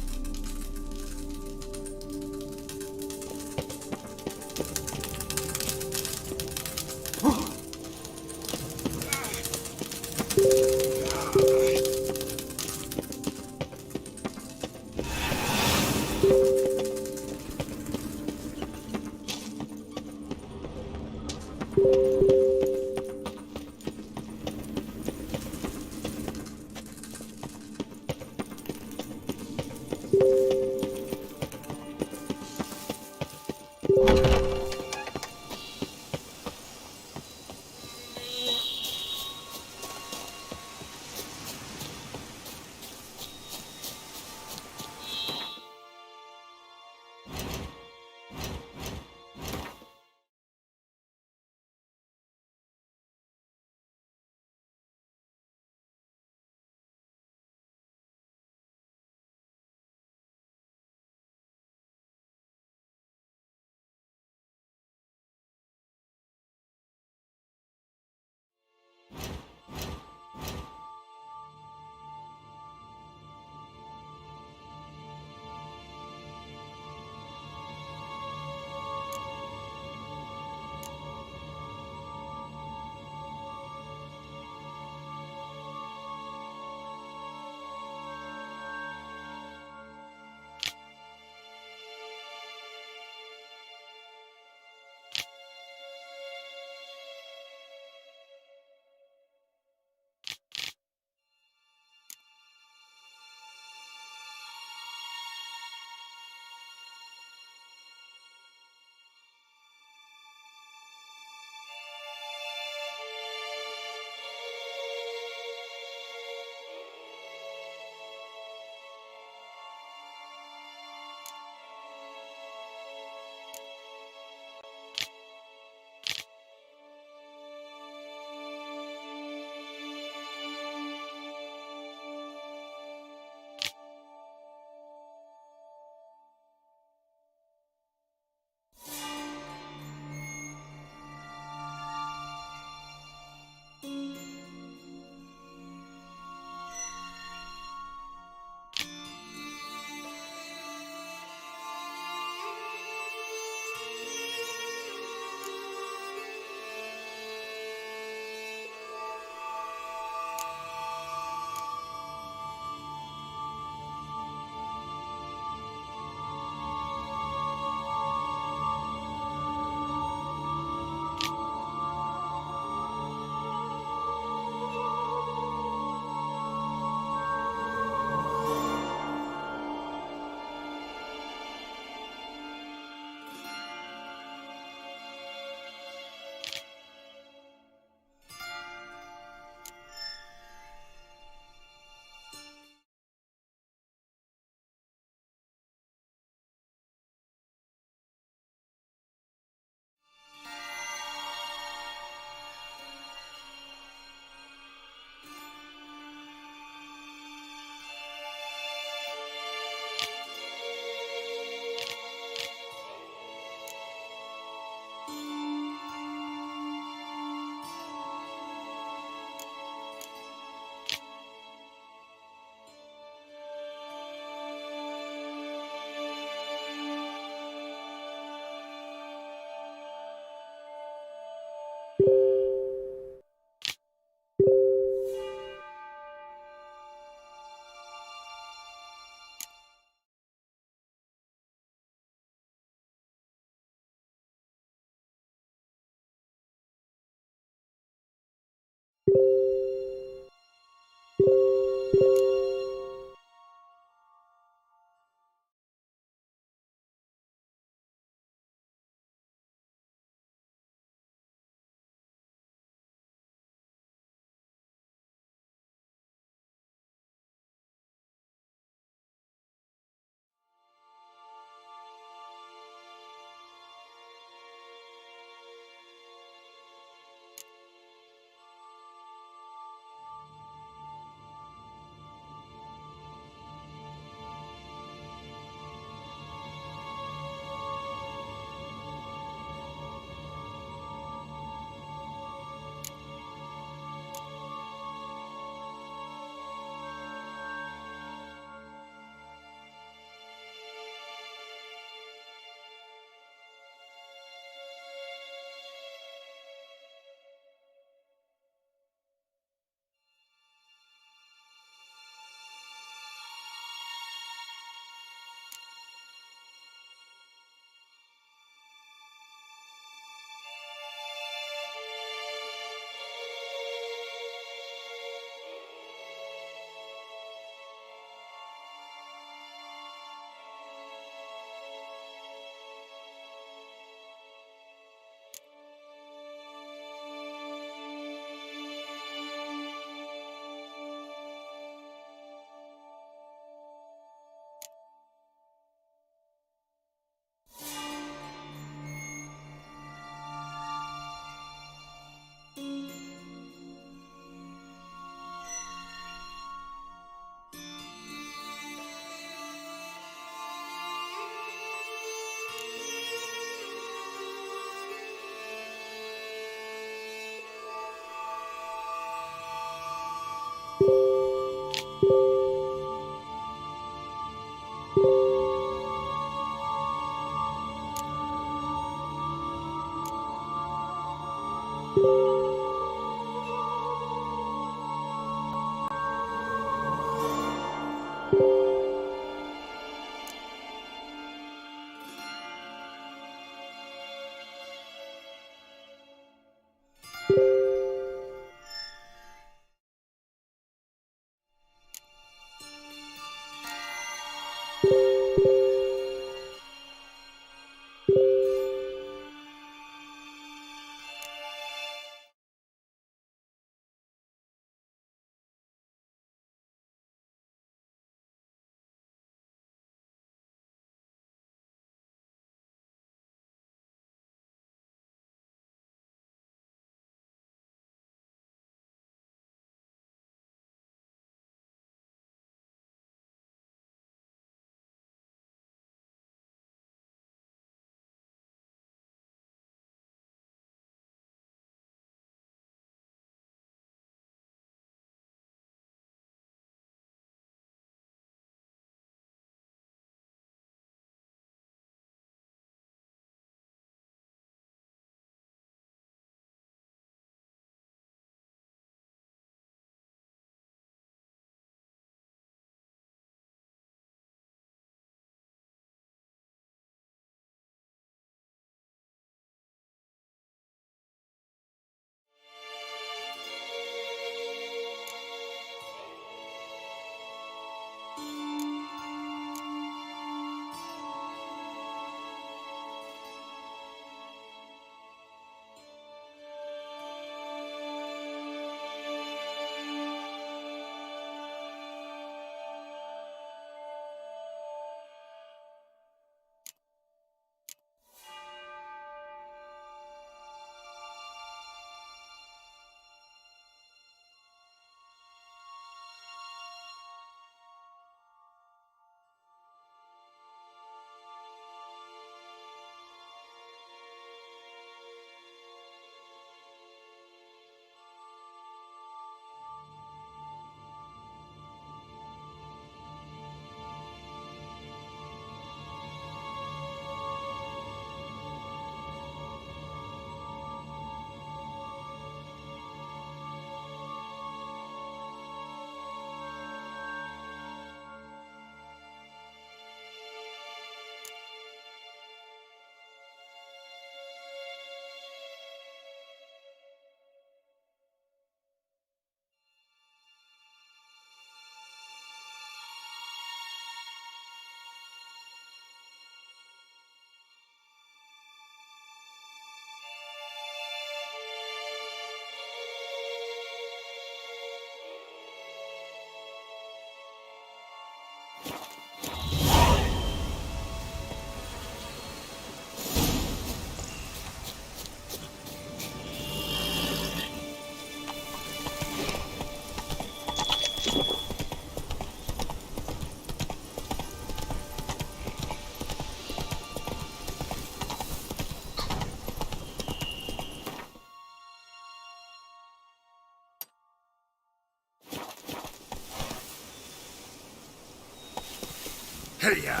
Hey-ya!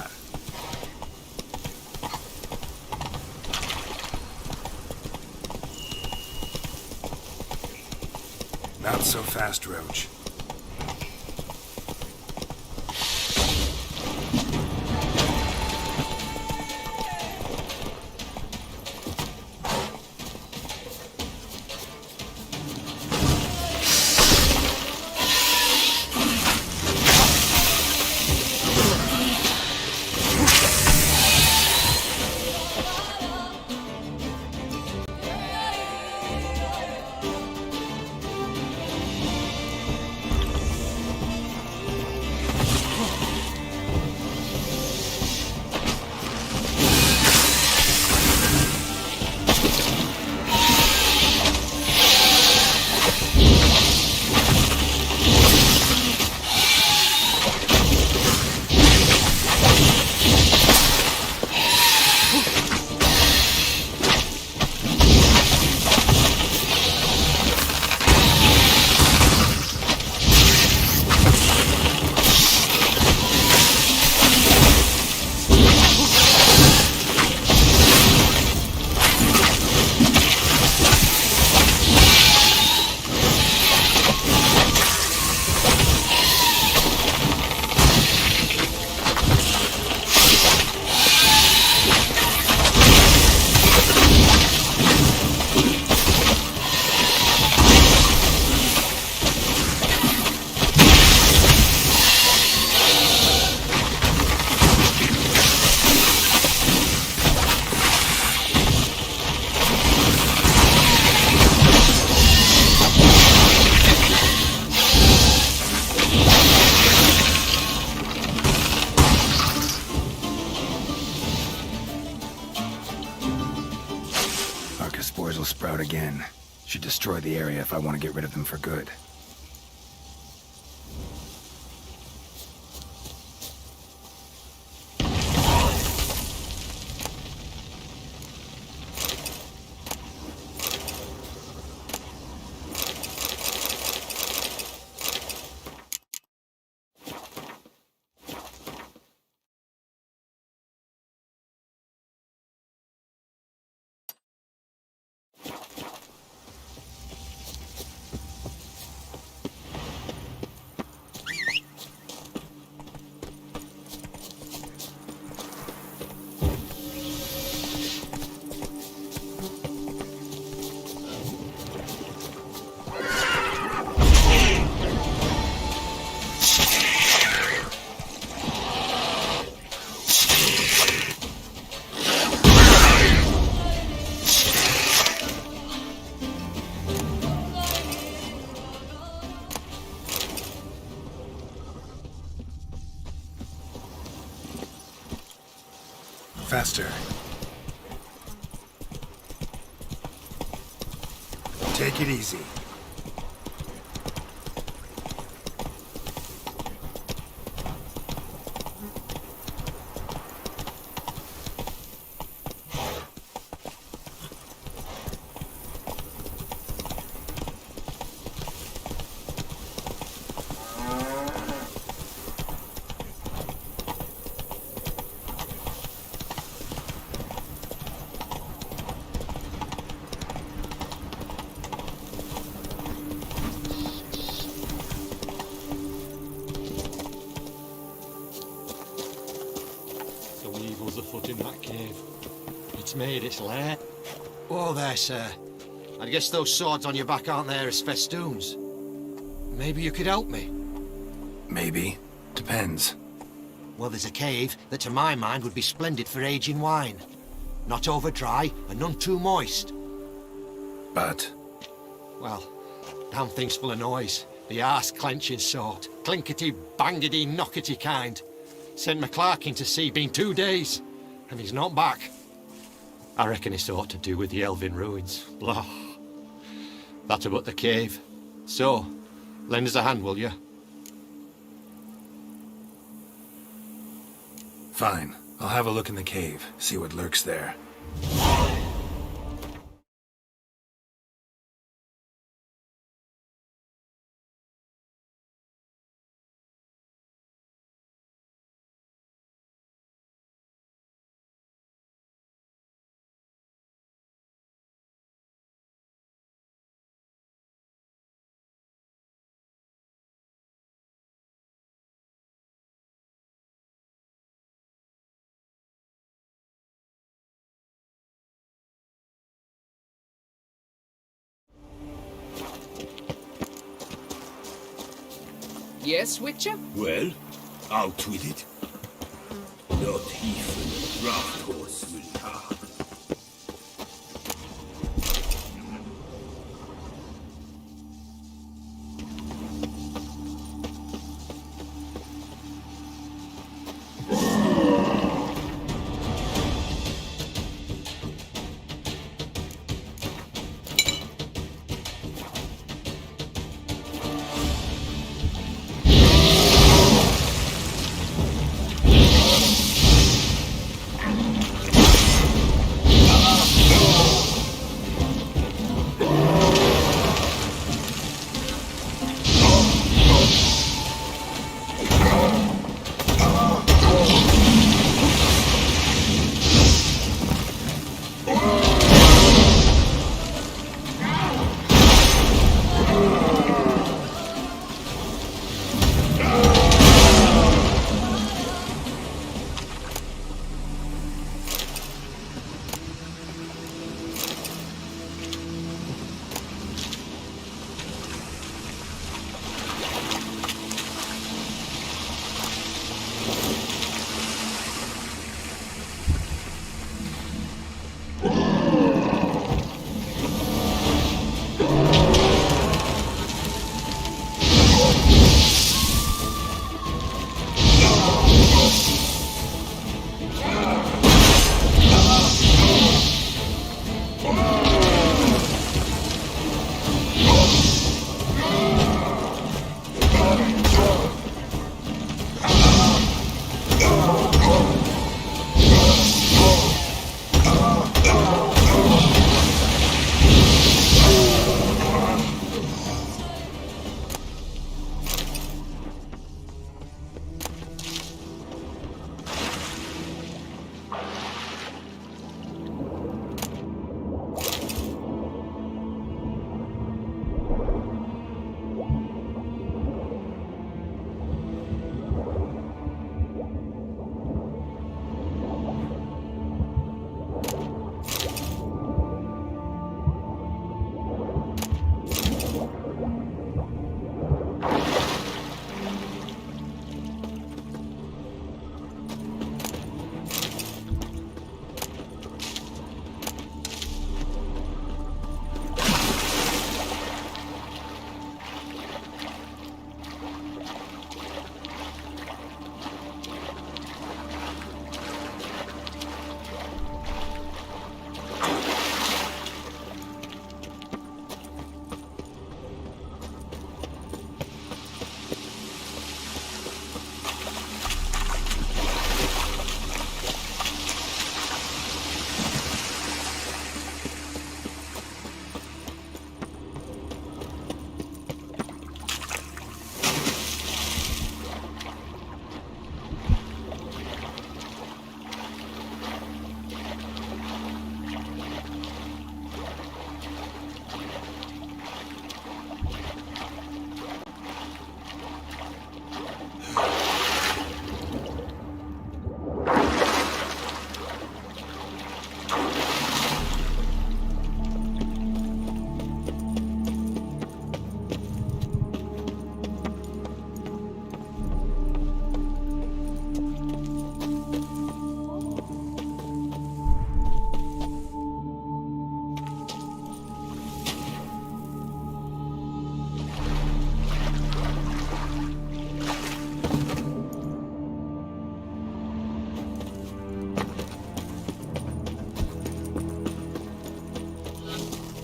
Not so fast, Roach. will sprout again. Should destroy the area if I want to get rid of them for good. Faster. Take it easy. Evil's afoot in that cave. It's made its lair. Oh, there, sir. I guess those swords on your back aren't there as festoons. Maybe you could help me? Maybe. Depends. Well, there's a cave that, to my mind, would be splendid for aging wine. Not over dry and none too moist. But? Well, damn thing's full of noise. The arse-clenching sort. Clinkety, bangety, knockety kind. Sent McClarkin to sea, been 2 days, and he's not back. I reckon it's aught to do with the Elven ruins. Blah. That about the cave. So, lend us a hand, will you? Fine. I'll have a look in the cave, see what lurks there. Yes, Witcher? Well, out with it. Not even a draft horse will talk.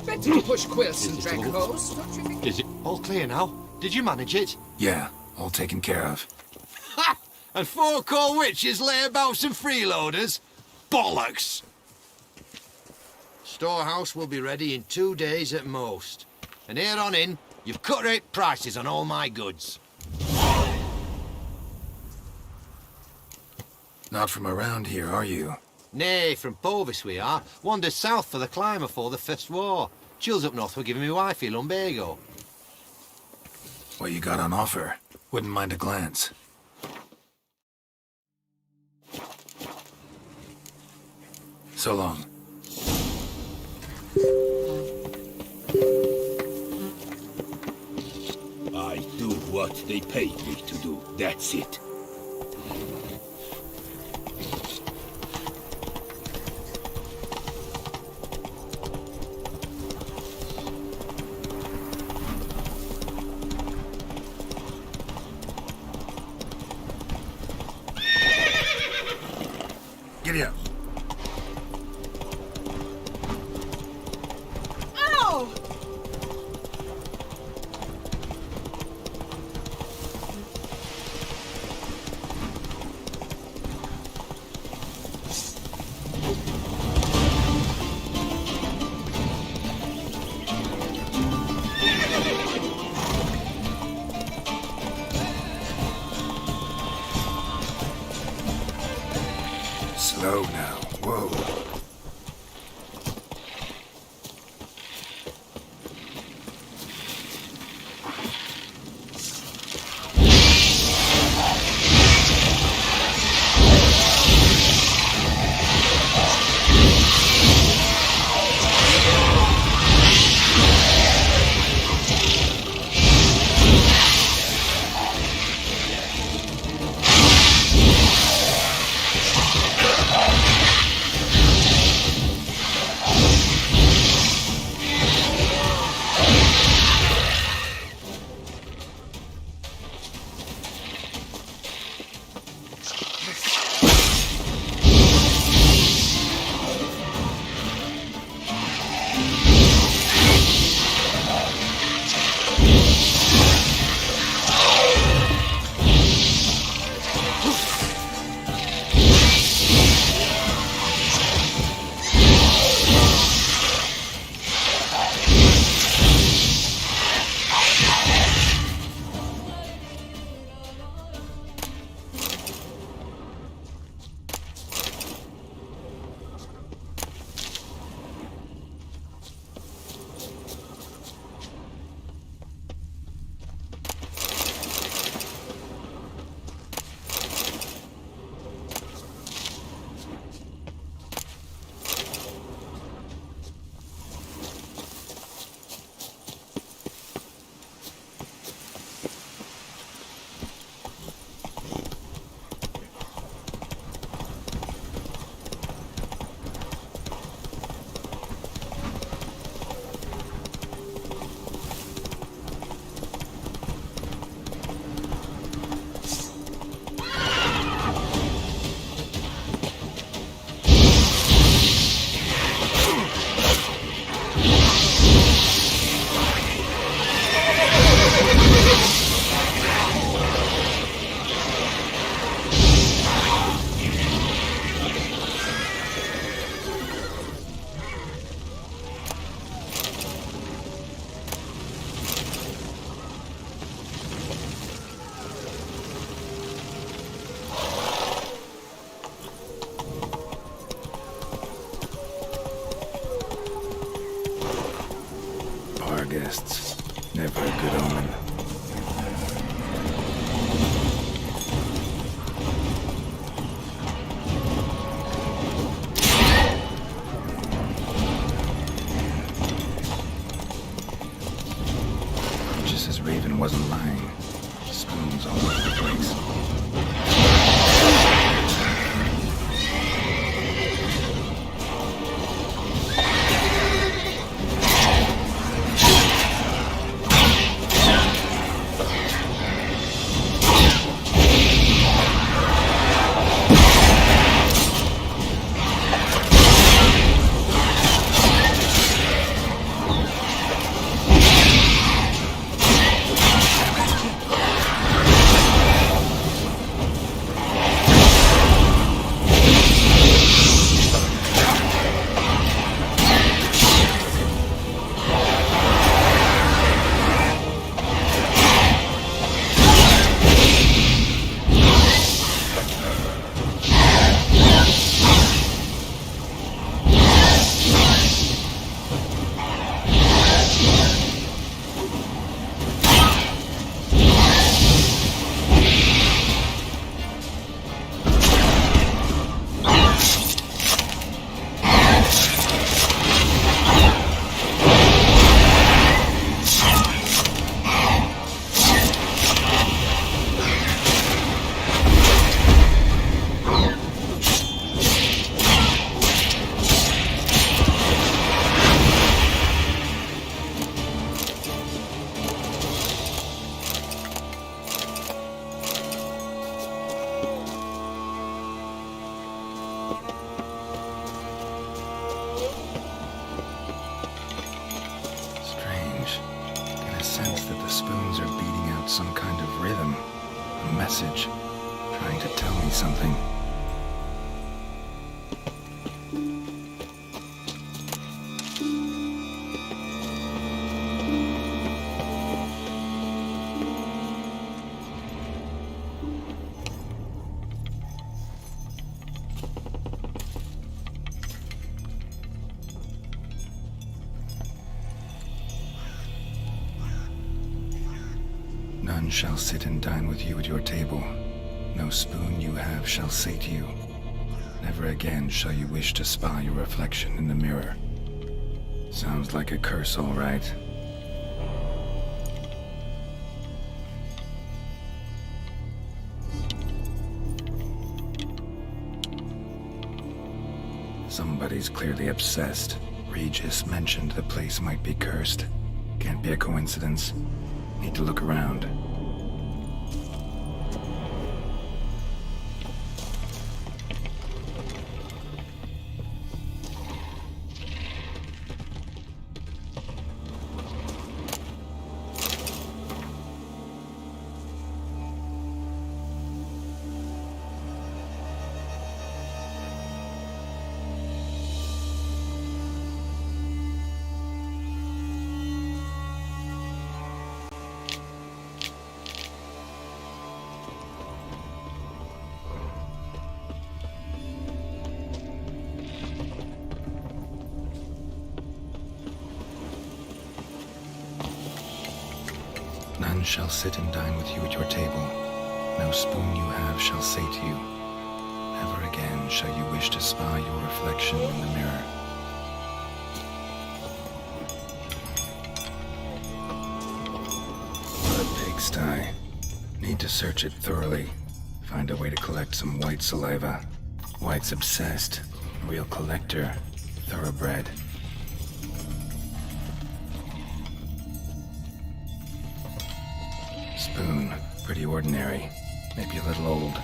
Better push quilts and drag hose, don't you think? Is it all clear now? Did you manage it? Yeah, all taken care of. Ha! And 4 core witches, layabouts and freeloaders? Bollocks! Storehouse will be ready in 2 days at most. And here on in, you've cut rate prices on all my goods. Not from around here, are you? Nay, from Povis we are. Wandered south for the climber for the First War. Chills up north were giving me wifey lumbago. What you got on offer? Wouldn't mind a glance. So long. I do what they paid me to do. That's it. Giddy up. Ow! Slow now. Whoa. Guests. Never a good omen. wasn't lying. Spoons all over the place. Sense that the spoons are beating out some kind of rhythm, a message, trying to tell me something. None shall sit and dine with you at your table. No spoon you have shall sate you. Never again shall you wish to spy your reflection in the mirror. Sounds like a curse, all right. Somebody's clearly obsessed. Regis mentioned the place might be cursed. Can't be a coincidence. Need to look around. None shall sit and dine with you at your table. No spoon you have shall sate you. Never again shall you wish to spy your reflection in the mirror. What a pigsty. Need to search it thoroughly. Find a way to collect some white saliva. White's obsessed. Real collector. Thoroughbred. Spoon. Pretty ordinary. Maybe a little old.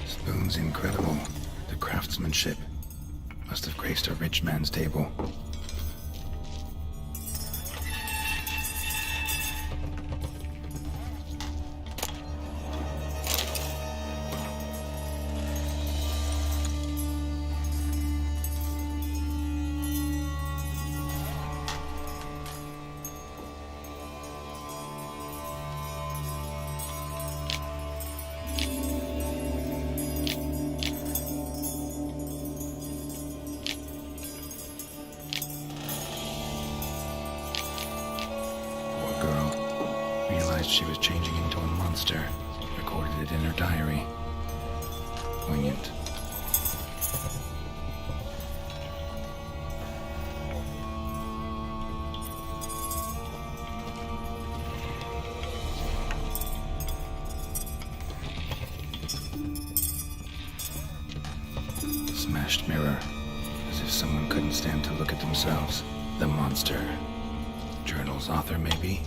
Spoon's incredible. The craftsmanship. Must have graced a rich man's table. Realized she was changing into a monster. Recorded it in her diary. Poignant. Smashed mirror. As if someone couldn't stand to look at themselves. The monster. Journal's author, maybe?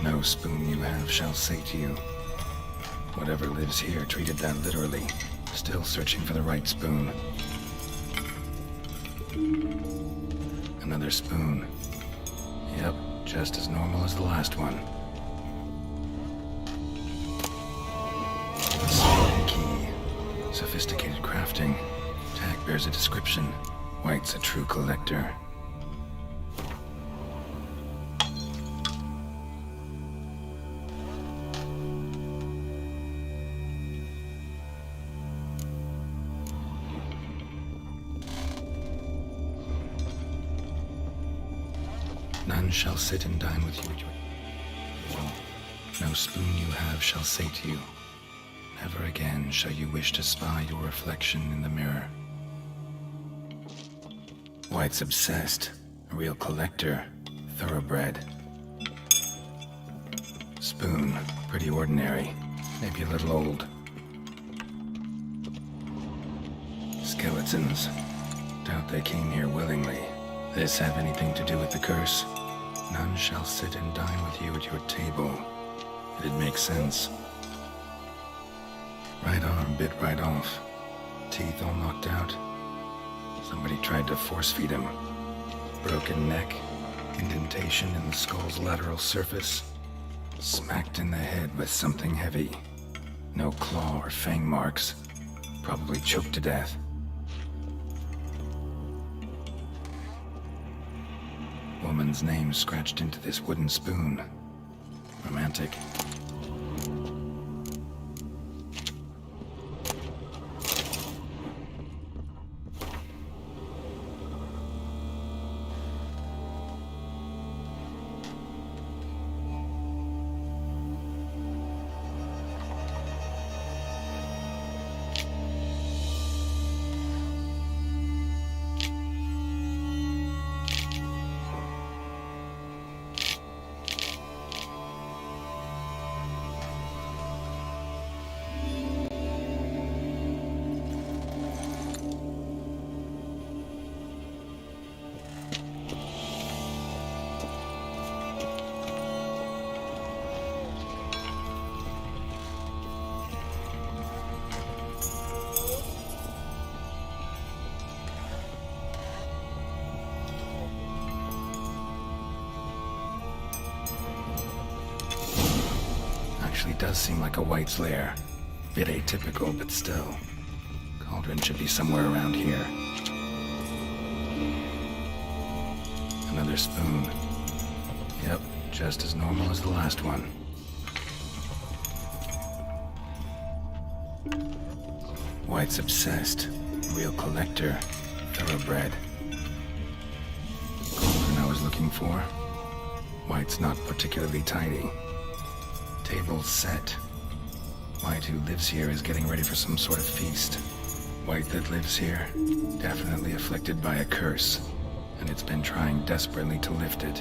No spoon you have shall sate you. Whatever lives here treated that literally. Still searching for the right spoon. Another spoon. Yep, just as normal as the last one. A small key. Sophisticated crafting. Tag bears a description. White's a true collector. None shall sit and dine with you. No spoon you have shall sate you. Never again shall you wish to spy your reflection in the mirror. White's obsessed. A real collector. Thoroughbred. Spoon. Pretty ordinary. Maybe a little old. Skeletons. Doubt they came here willingly. This have anything to do with the curse? None shall sit and dine with you at your table. It'd make sense. Right arm bit right off. Teeth all knocked out. Somebody tried to force feed him. Broken neck. Indentation in the skull's lateral surface. Smacked in the head with something heavy. No claw or fang marks. Probably choked to death. Woman's name scratched into this wooden spoon. Romantic. Actually does seem like a White's lair. Bit atypical, but still. Cauldron should be somewhere around here. Another spoon. Yep, just as normal as the last one. White's obsessed. Real collector. Thoroughbred. Cauldron I was looking for. White's not particularly tidy. Table set. White who lives here is getting ready for some sort of feast. White that lives here, definitely afflicted by a curse, and it's been trying desperately to lift it.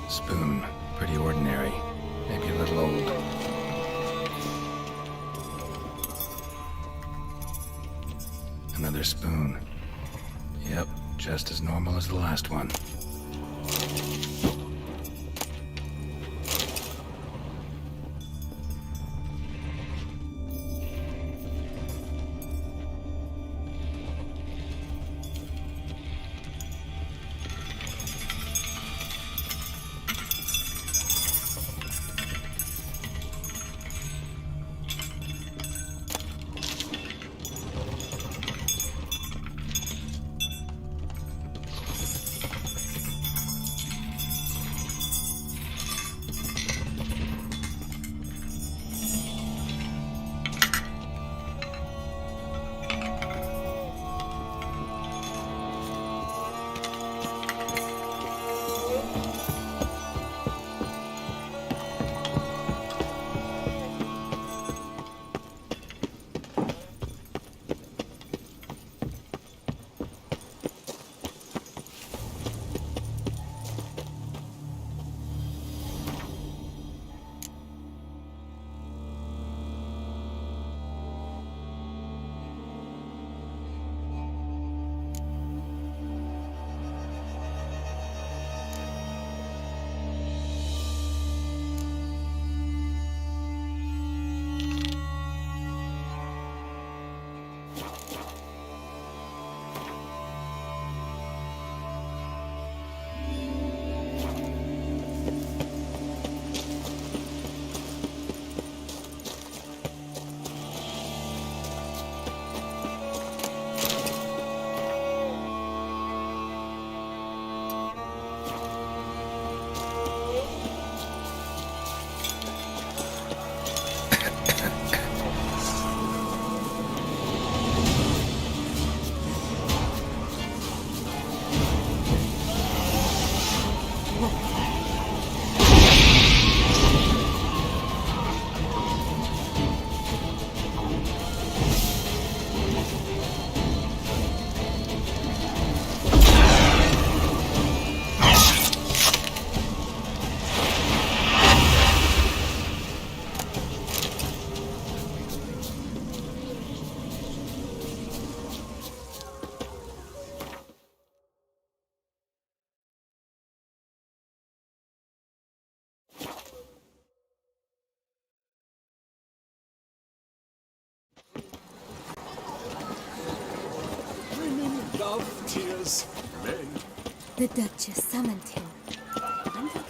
Spoon, pretty ordinary, maybe a little old. Another spoon. Yep, just as normal as the last one. of tears. May. The Duchess summoned him. And he got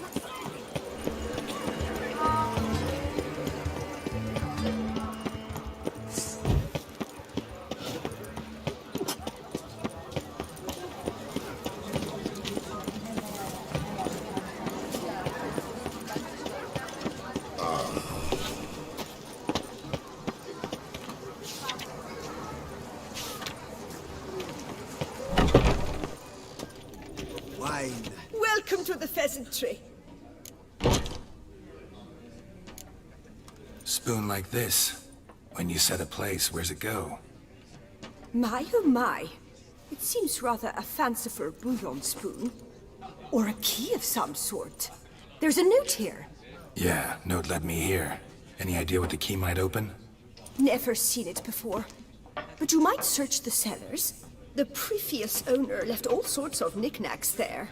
Wine. Welcome to the pheasantry. Spoon like this. When you set a place, where's it go? My oh my. It seems rather a fanciful bouillon spoon. Or a key of some sort. There's a note here. Yeah, note led me here. Any idea what the key might open? Never seen it before. But you might search the cellars. The previous owner left all sorts of knickknacks there.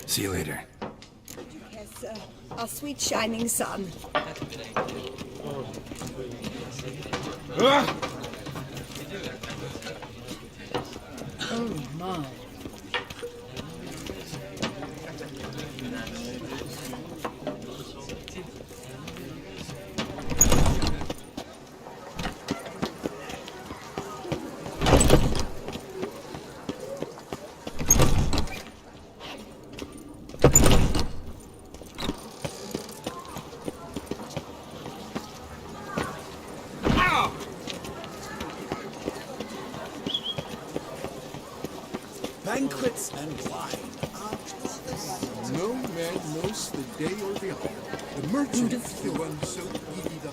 See you later. Yes, our sweet shining sun. Oh my. Banquets and wine. No man knows the day or the hour. The merchant, the one so eager the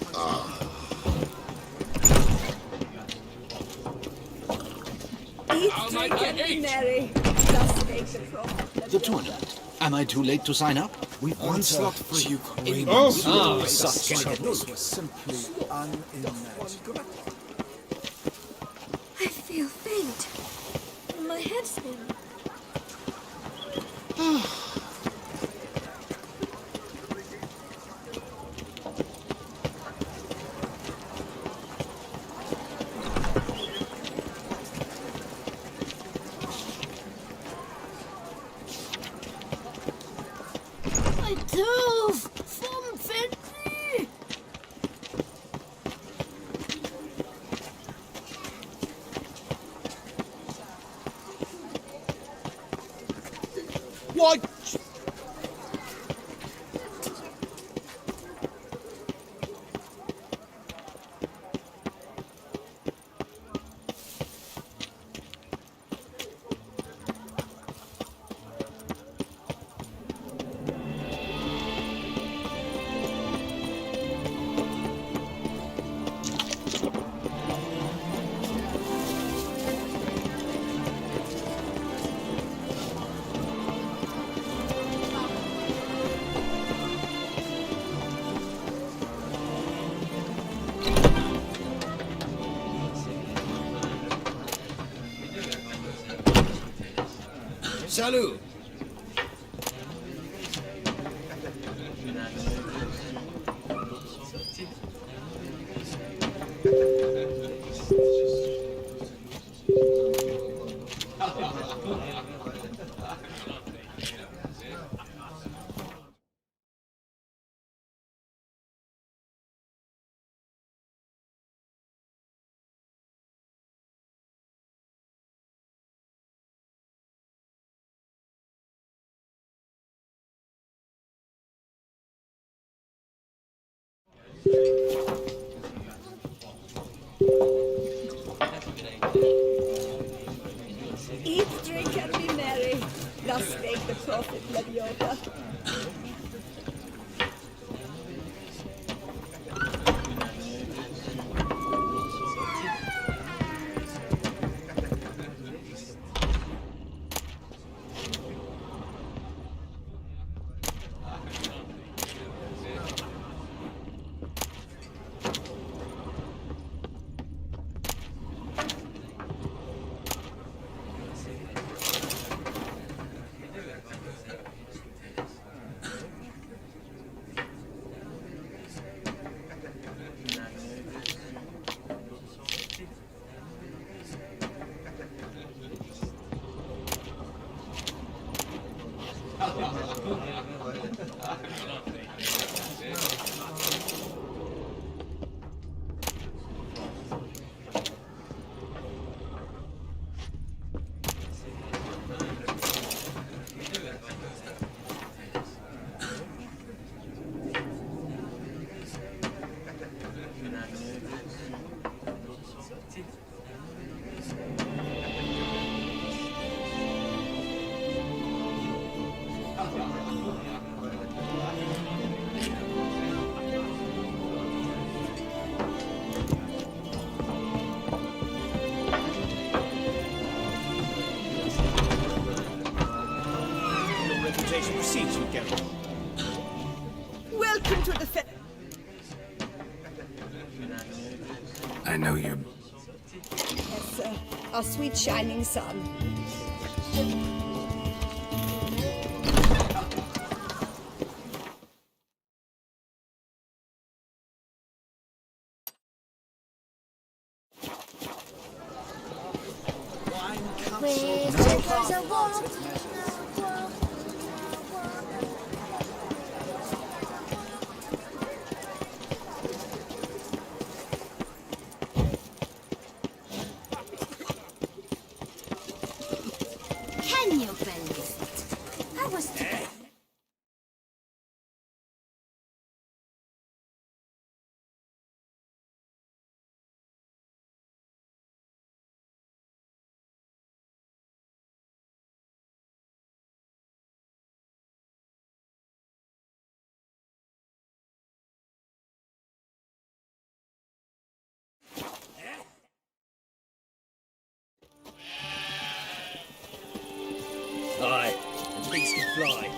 Eat, drink, and be merry. Thus make the prophet. The tournament. Am I too late to sign up? We've one slot for you. This was simply unimaginable. I feel faint. My head spins. I dove from Fenry. Why? Salut! Eat, drink, and be merry. Thus make the prophet Lebioda. know you're... Yes, sir. Our sweet shining sun. There's a walk. Can you believe it? I was to Aye, and things can fly.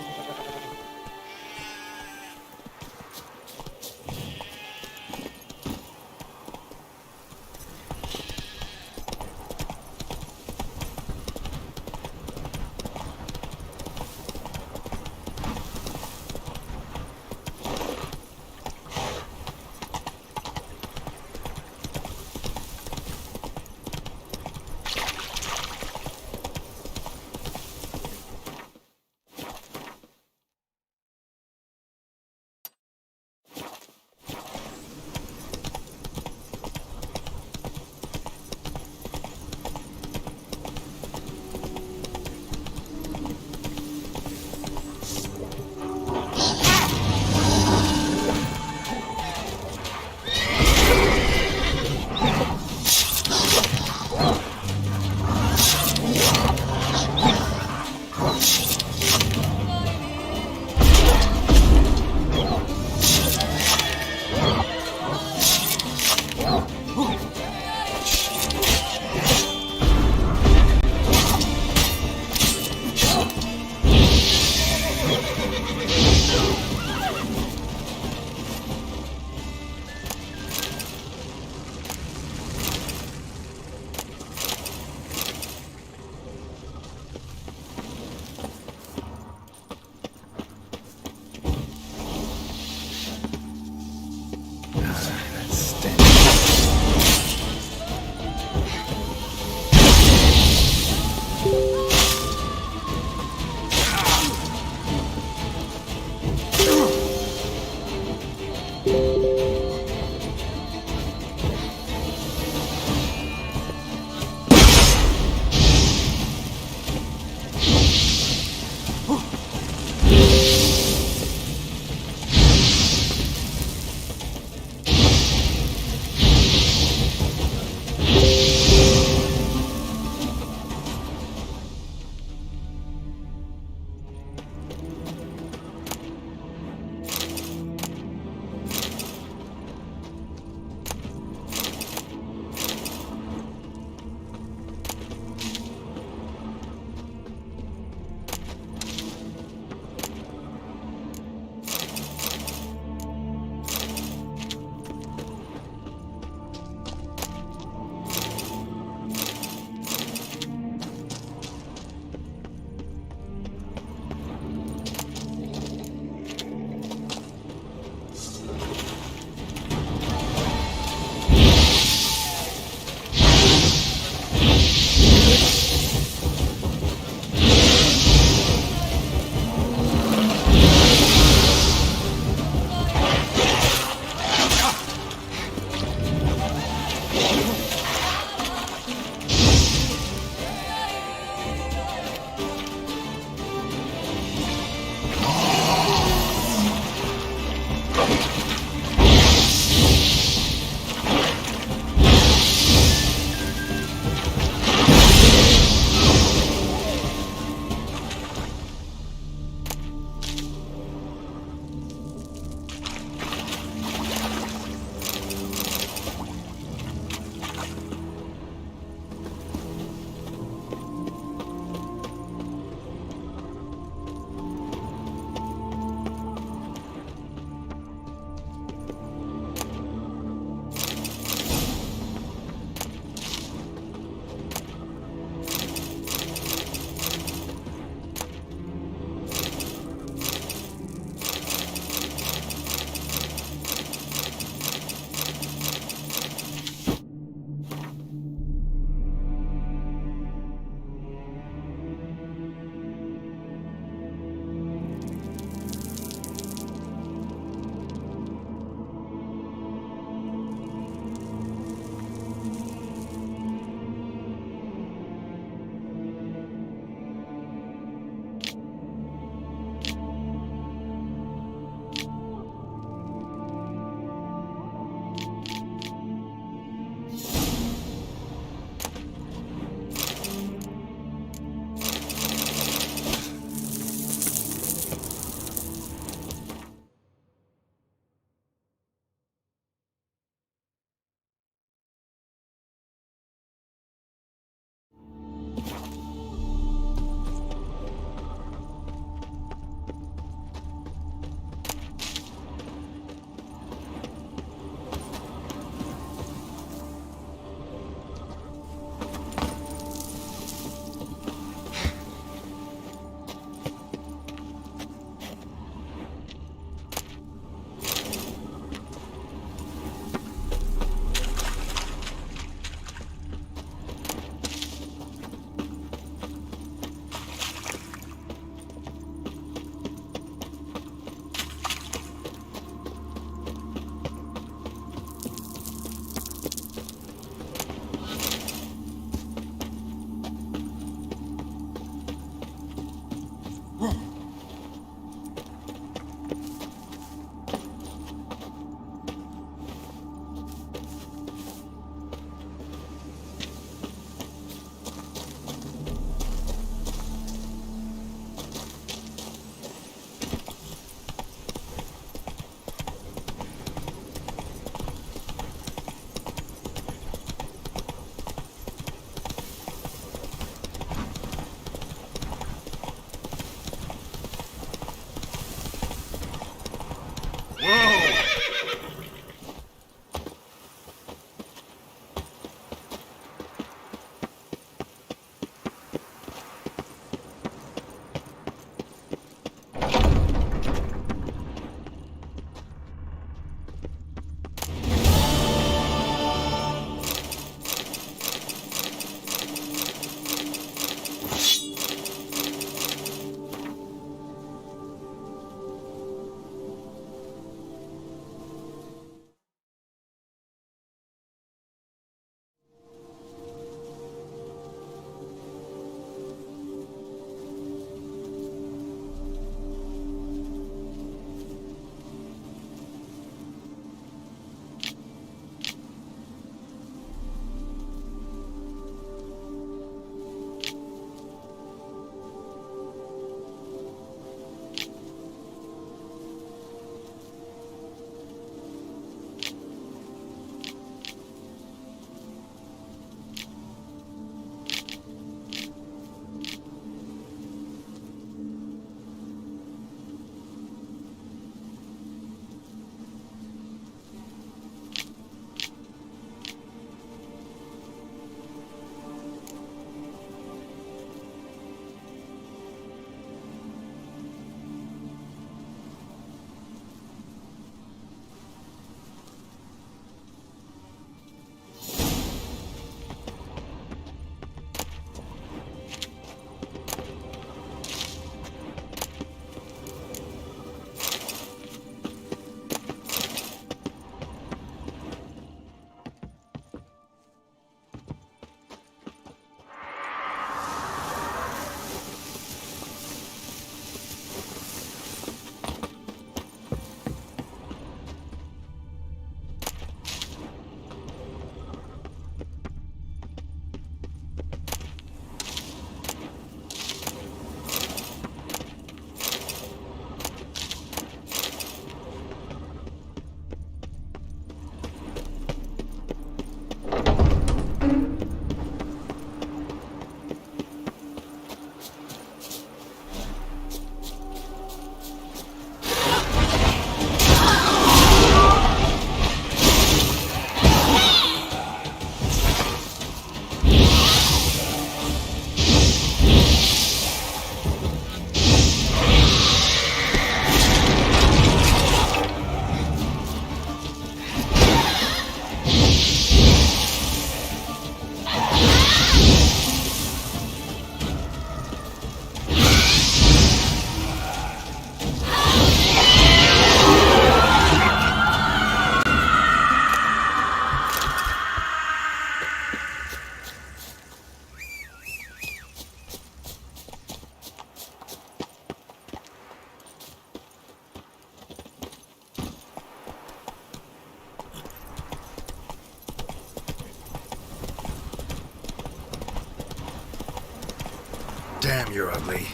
Damn, you're ugly.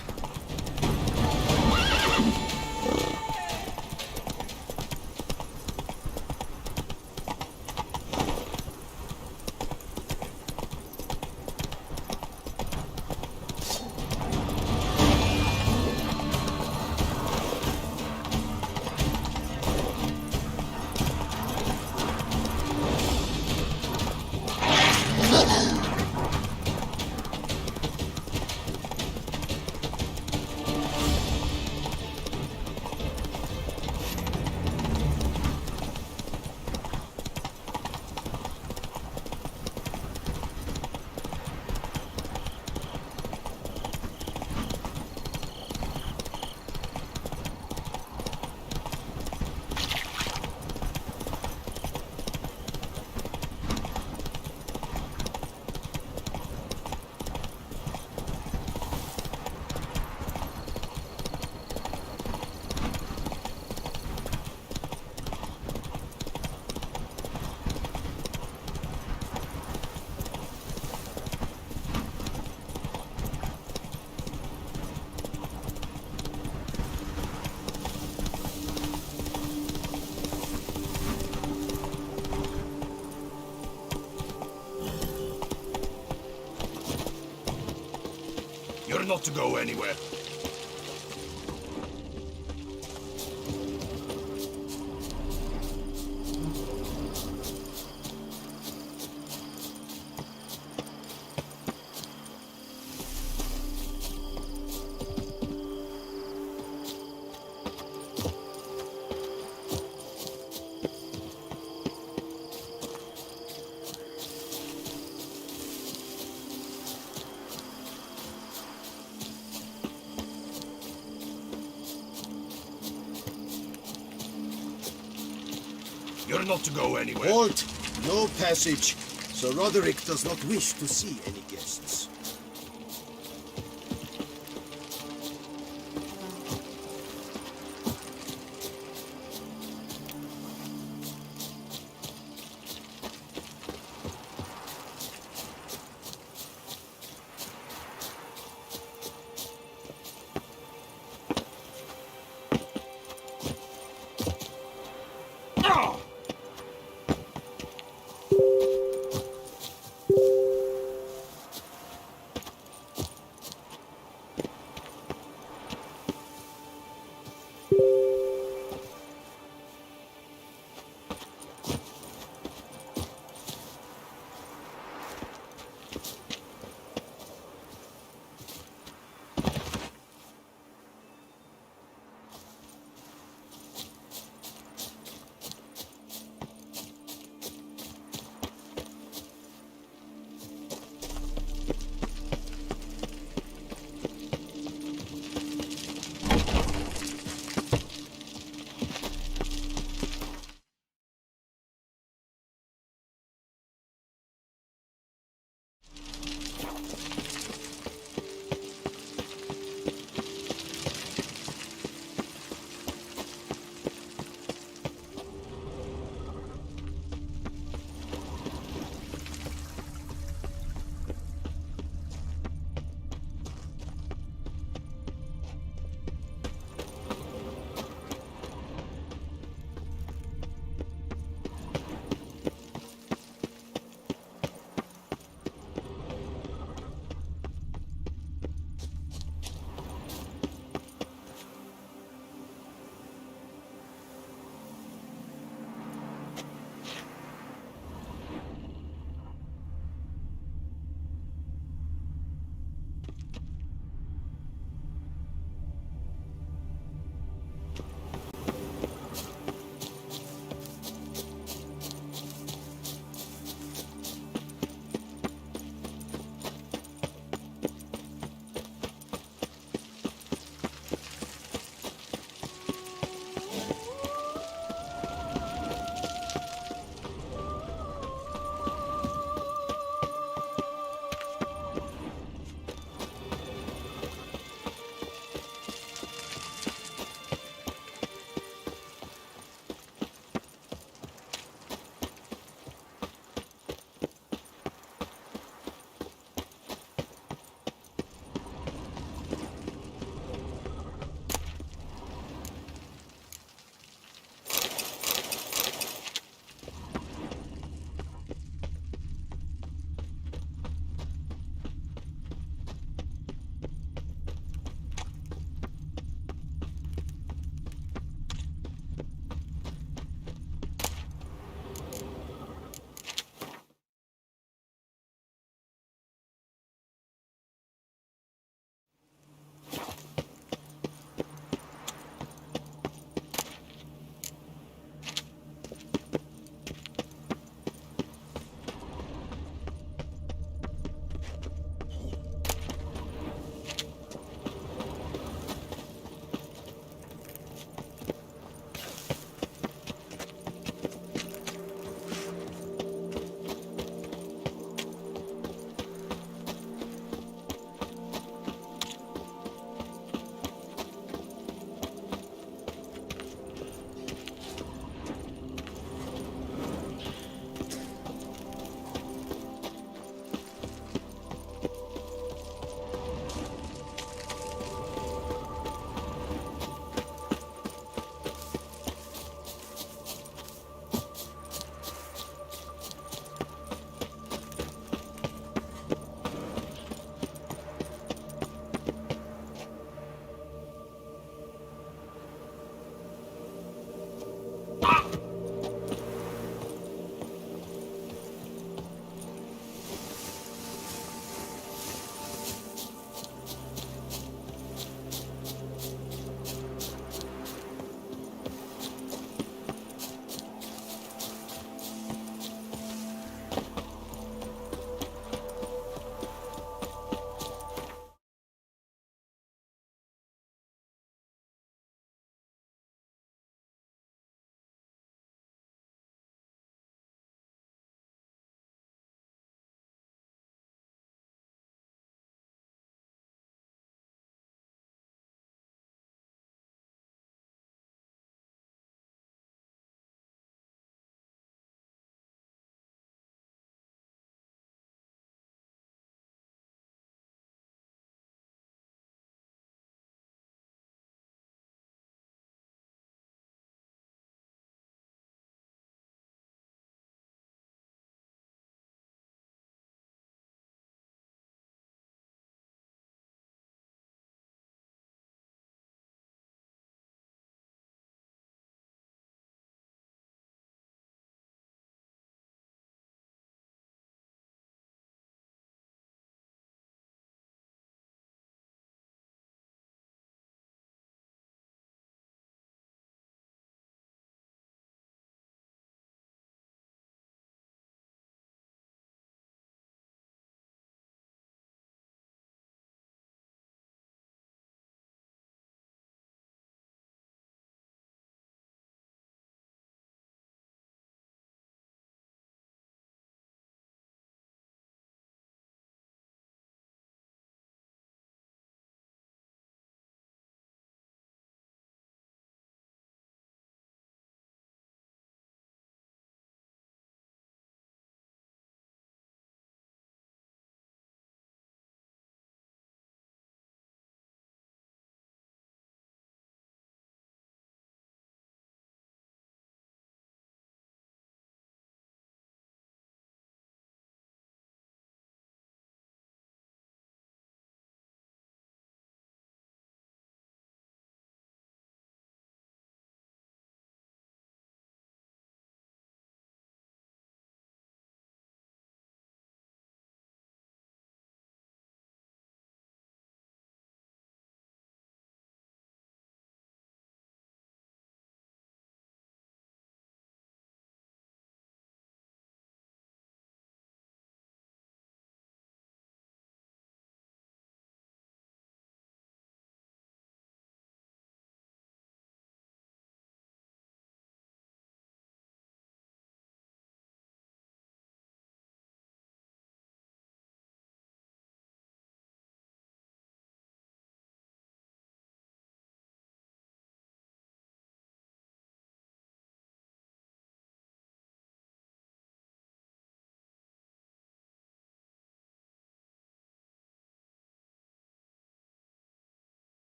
You're not to go anywhere. You're not to go anywhere. Halt! No passage. Sir Roderick does not wish to see any guests.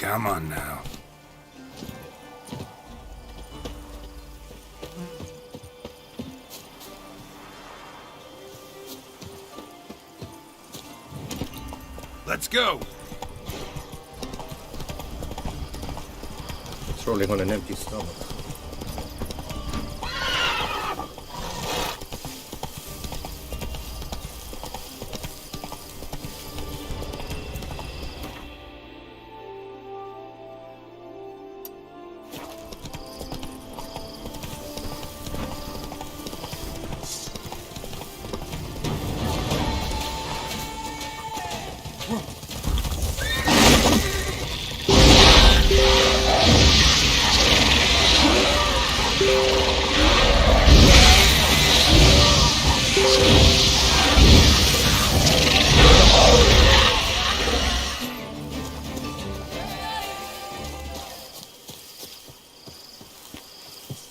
Come on now. Let's go! It's rolling on an empty stomach.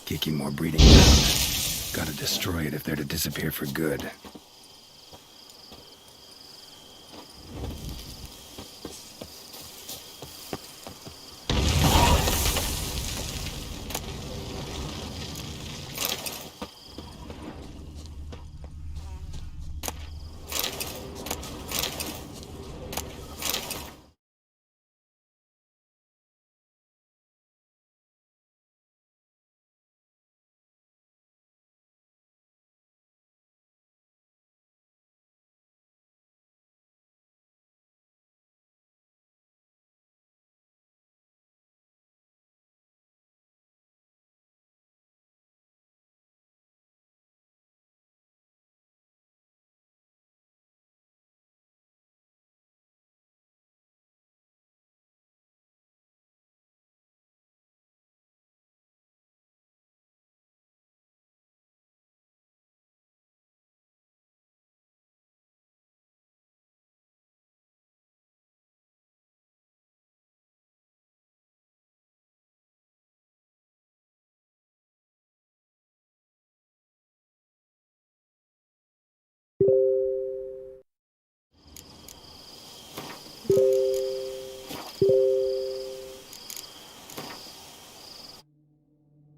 Kicking more breeding ground. Gotta destroy it if they're to disappear for good.